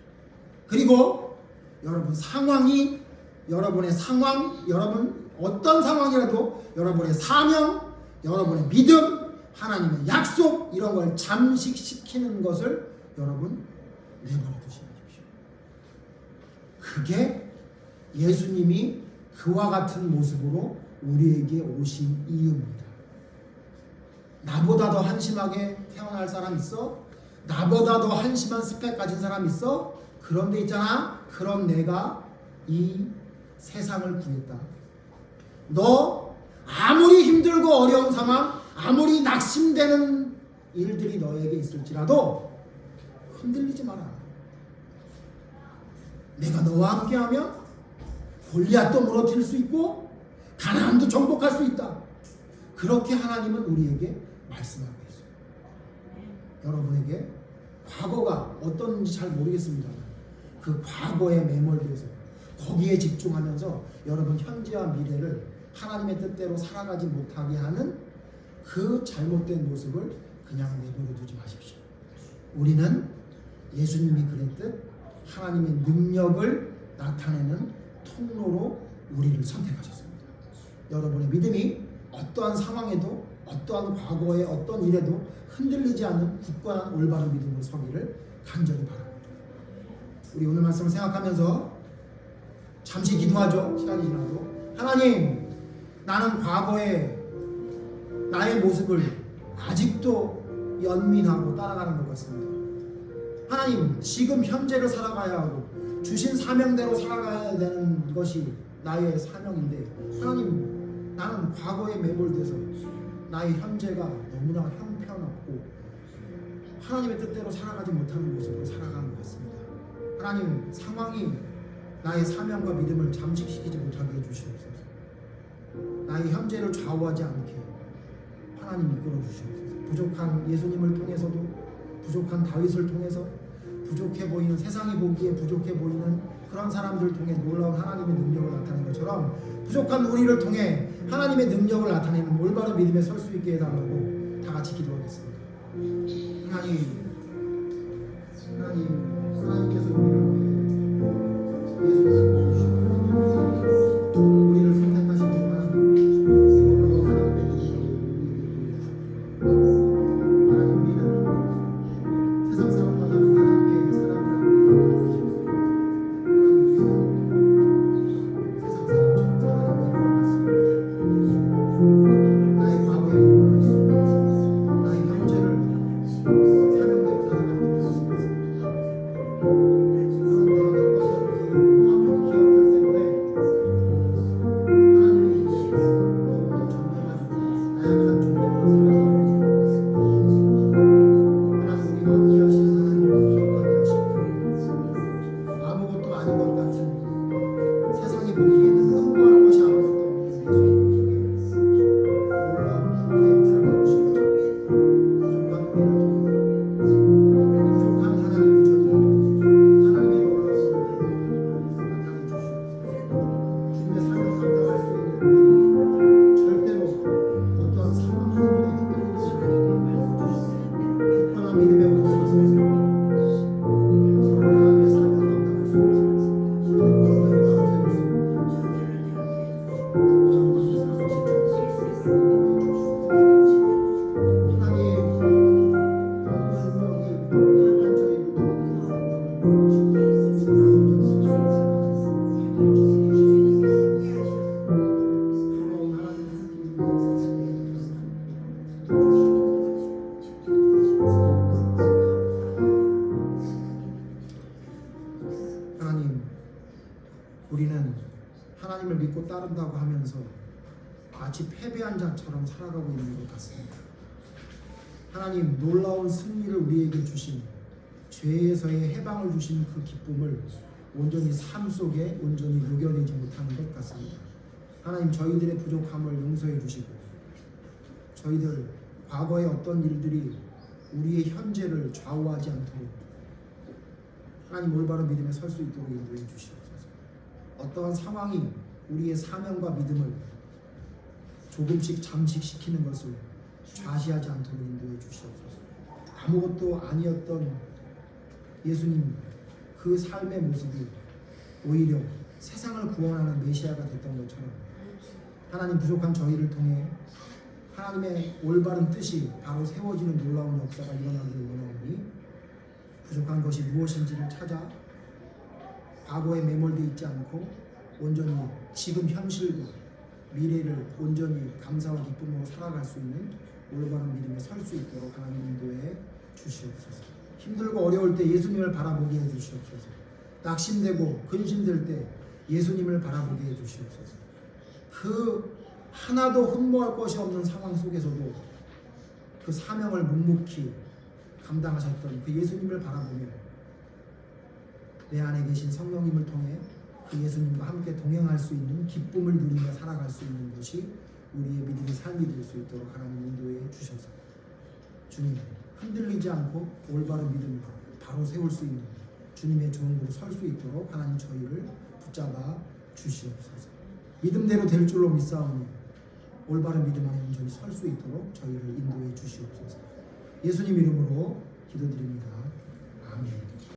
[SPEAKER 1] 그리고 여러분 상황이 여러분의 상황, 여러분 어떤 상황이라도 여러분의 사명, 여러분의 믿음, 하나님의 약속 이런 걸 잠식시키는 것을 여러분 내버려 두십시오. 그게 예수님이 그와 같은 모습으로 우리에게 오신 이유입니다. 나보다 더 한심하게 태어날 사람 있어? 나보다 더 한심한 스펙 가진 사람 있어? 그런데 있잖아. 그럼 내가 이 세상을 구했다. 너 아무리 힘들고 어려운 상황, 아무리 낙심되는 일들이 너에게 있을지라도 흔들리지 마라. 내가 너와 함께하면 골리앗도 무너뜨릴 수 있고 가나안도 정복할 수 있다. 그렇게 하나님은 우리에게 말씀하고 있어요. 여러분에게 과거가 어떤지 잘 모르겠습니다. 그 과거에 매몰돼서 거기에 집중하면서 여러분 현재와 미래를 하나님의 뜻대로 살아가지 못하게 하는 그 잘못된 모습을 그냥 내버려 두지 마십시오. 우리는 예수님이 그랬듯 하나님의 능력을 나타내는 통로로 우리를 선택하셨습니다. 여러분의 믿음이 어떠한 상황에도 어떠한 과거의 어떤 일에도 흔들리지 않는 굳건한 올바른 믿음으로 서기를 간절히 바랍니다. 우리 오늘 말씀을 생각하면서 잠시 기도하죠. 시간이 지나도 하나님, 나는 과거의 나의 모습을 아직도 연민하고 따라가는 것 같습니다. 하나님, 지금 현재를 살아가야 하고 주신 사명대로 살아가야 되는 것이 나의 사명인데 하나님, 나는 과거에 매몰돼서 나의 현재가 너무나 형편없고 하나님의 뜻대로 살아가지 못하는 모습으로 살아가는 것 같습니다. 하나님, 상황이 나의 사명과 믿음을 잠식시키지 못하게 해주시옵소서. 나의 현재를 좌우하지 않게 하나님 이끌어 주시옵소서. 부족한 예수님을 통해서도 부족한 다윗을 통해서 부족해 보이는 세상이 보기에 부족해 보이는 그런 사람들을 통해 놀라운 하나님의 능력을 나타내는 것처럼 부족한 우리를 통해 하나님의 능력을 나타내는 올바른 믿음에 설 수 있게 해달라고 다 같이 기도하겠습니다. 하나님께서 우리를 선택하시지만 세상 사람마다는 하나님의 사람이라고 세상 사람처럼 살아가는 나의 과거에 나의 현재를 사명대로 살아가는 아무것도 아닌 것 같은 세상이 보기에는 흠모할 것이 아무것도 없는 예수님 속에 놀라운 부의 삶을 주시고 부족한 하나님 부족한 하나님의 놀라운 나타내 주시옵소서. 주님의 삶을 감당할 수 있는 절대로 어떠한 상황 때문에 흔들리지 않는 굳건한 믿음의 모습을 서서 하나님의 삶을 감당할 수 있는 하나님, 우리는 하나님을 믿고 따른다고 하면서 마치 패배한 자처럼 살아가고 있는 것 같습니다. 하나님, 놀라운 승리를 우리에게 주신 죄에서의 해방을 주신 그 기쁨을 온전히 삶 속에 온전히 녹여내지 못하는 것 같습니다. 하나님, 저희들의 부족함을 용서해 주시고 저희들 과거의 어떤 일들이 우리의 현재를 좌우하지 않도록 하나님 올바른 믿음에 설 수 있도록 인도해 주시옵소서. 어떠한 상황이 우리의 사명과 믿음을 조금씩 잠식시키는 것을 좌시하지 않도록 인도해 주시옵소서. 아무것도 아니었던 예수님 그 삶의 모습이 오히려 세상을 구원하는 메시아가 됐던 것처럼 하나님, 부족한 저희를 통해 하나님의 올바른 뜻이 바로 세워지는 놀라운 역사가 일어나기를 원하오니 부족한 것이 무엇인지를 찾아 과거에 매몰되어 있지 않고 온전히 지금 현실과 미래를 온전히 감사와 기쁨으로 살아갈 수 있는 올바른 믿음에 설 수 있도록 하나님 인도해 주시옵소서. 힘들고 어려울 때 예수님을 바라보게 해 주시옵소서. 낙심되고 근심될 때 예수님을 바라보게 해 주시옵소서. 그 하나도 흠모할 것이 없는 상황 속에서도 그 사명을 묵묵히 감당하셨던 그 예수님을 바라보며 내 안에 계신 성령님을 통해 그 예수님과 함께 동행할 수 있는 기쁨을 누리며 살아갈 수 있는 것이 우리의 믿음의 삶이 될 수 있도록 하나님 인도해 주셔서 주님, 흔들리지 않고 올바른 믿음을 바로 세울 수 있는 주님의 종으로 설 수 있도록 하나님 저희를 붙잡아 주시옵소서. 믿음대로 될 줄로 믿사오니 올바른 믿음 안에 온전히 설 수 있도록 저희를 인도해 주시옵소서. 예수님 이름으로 기도드립니다.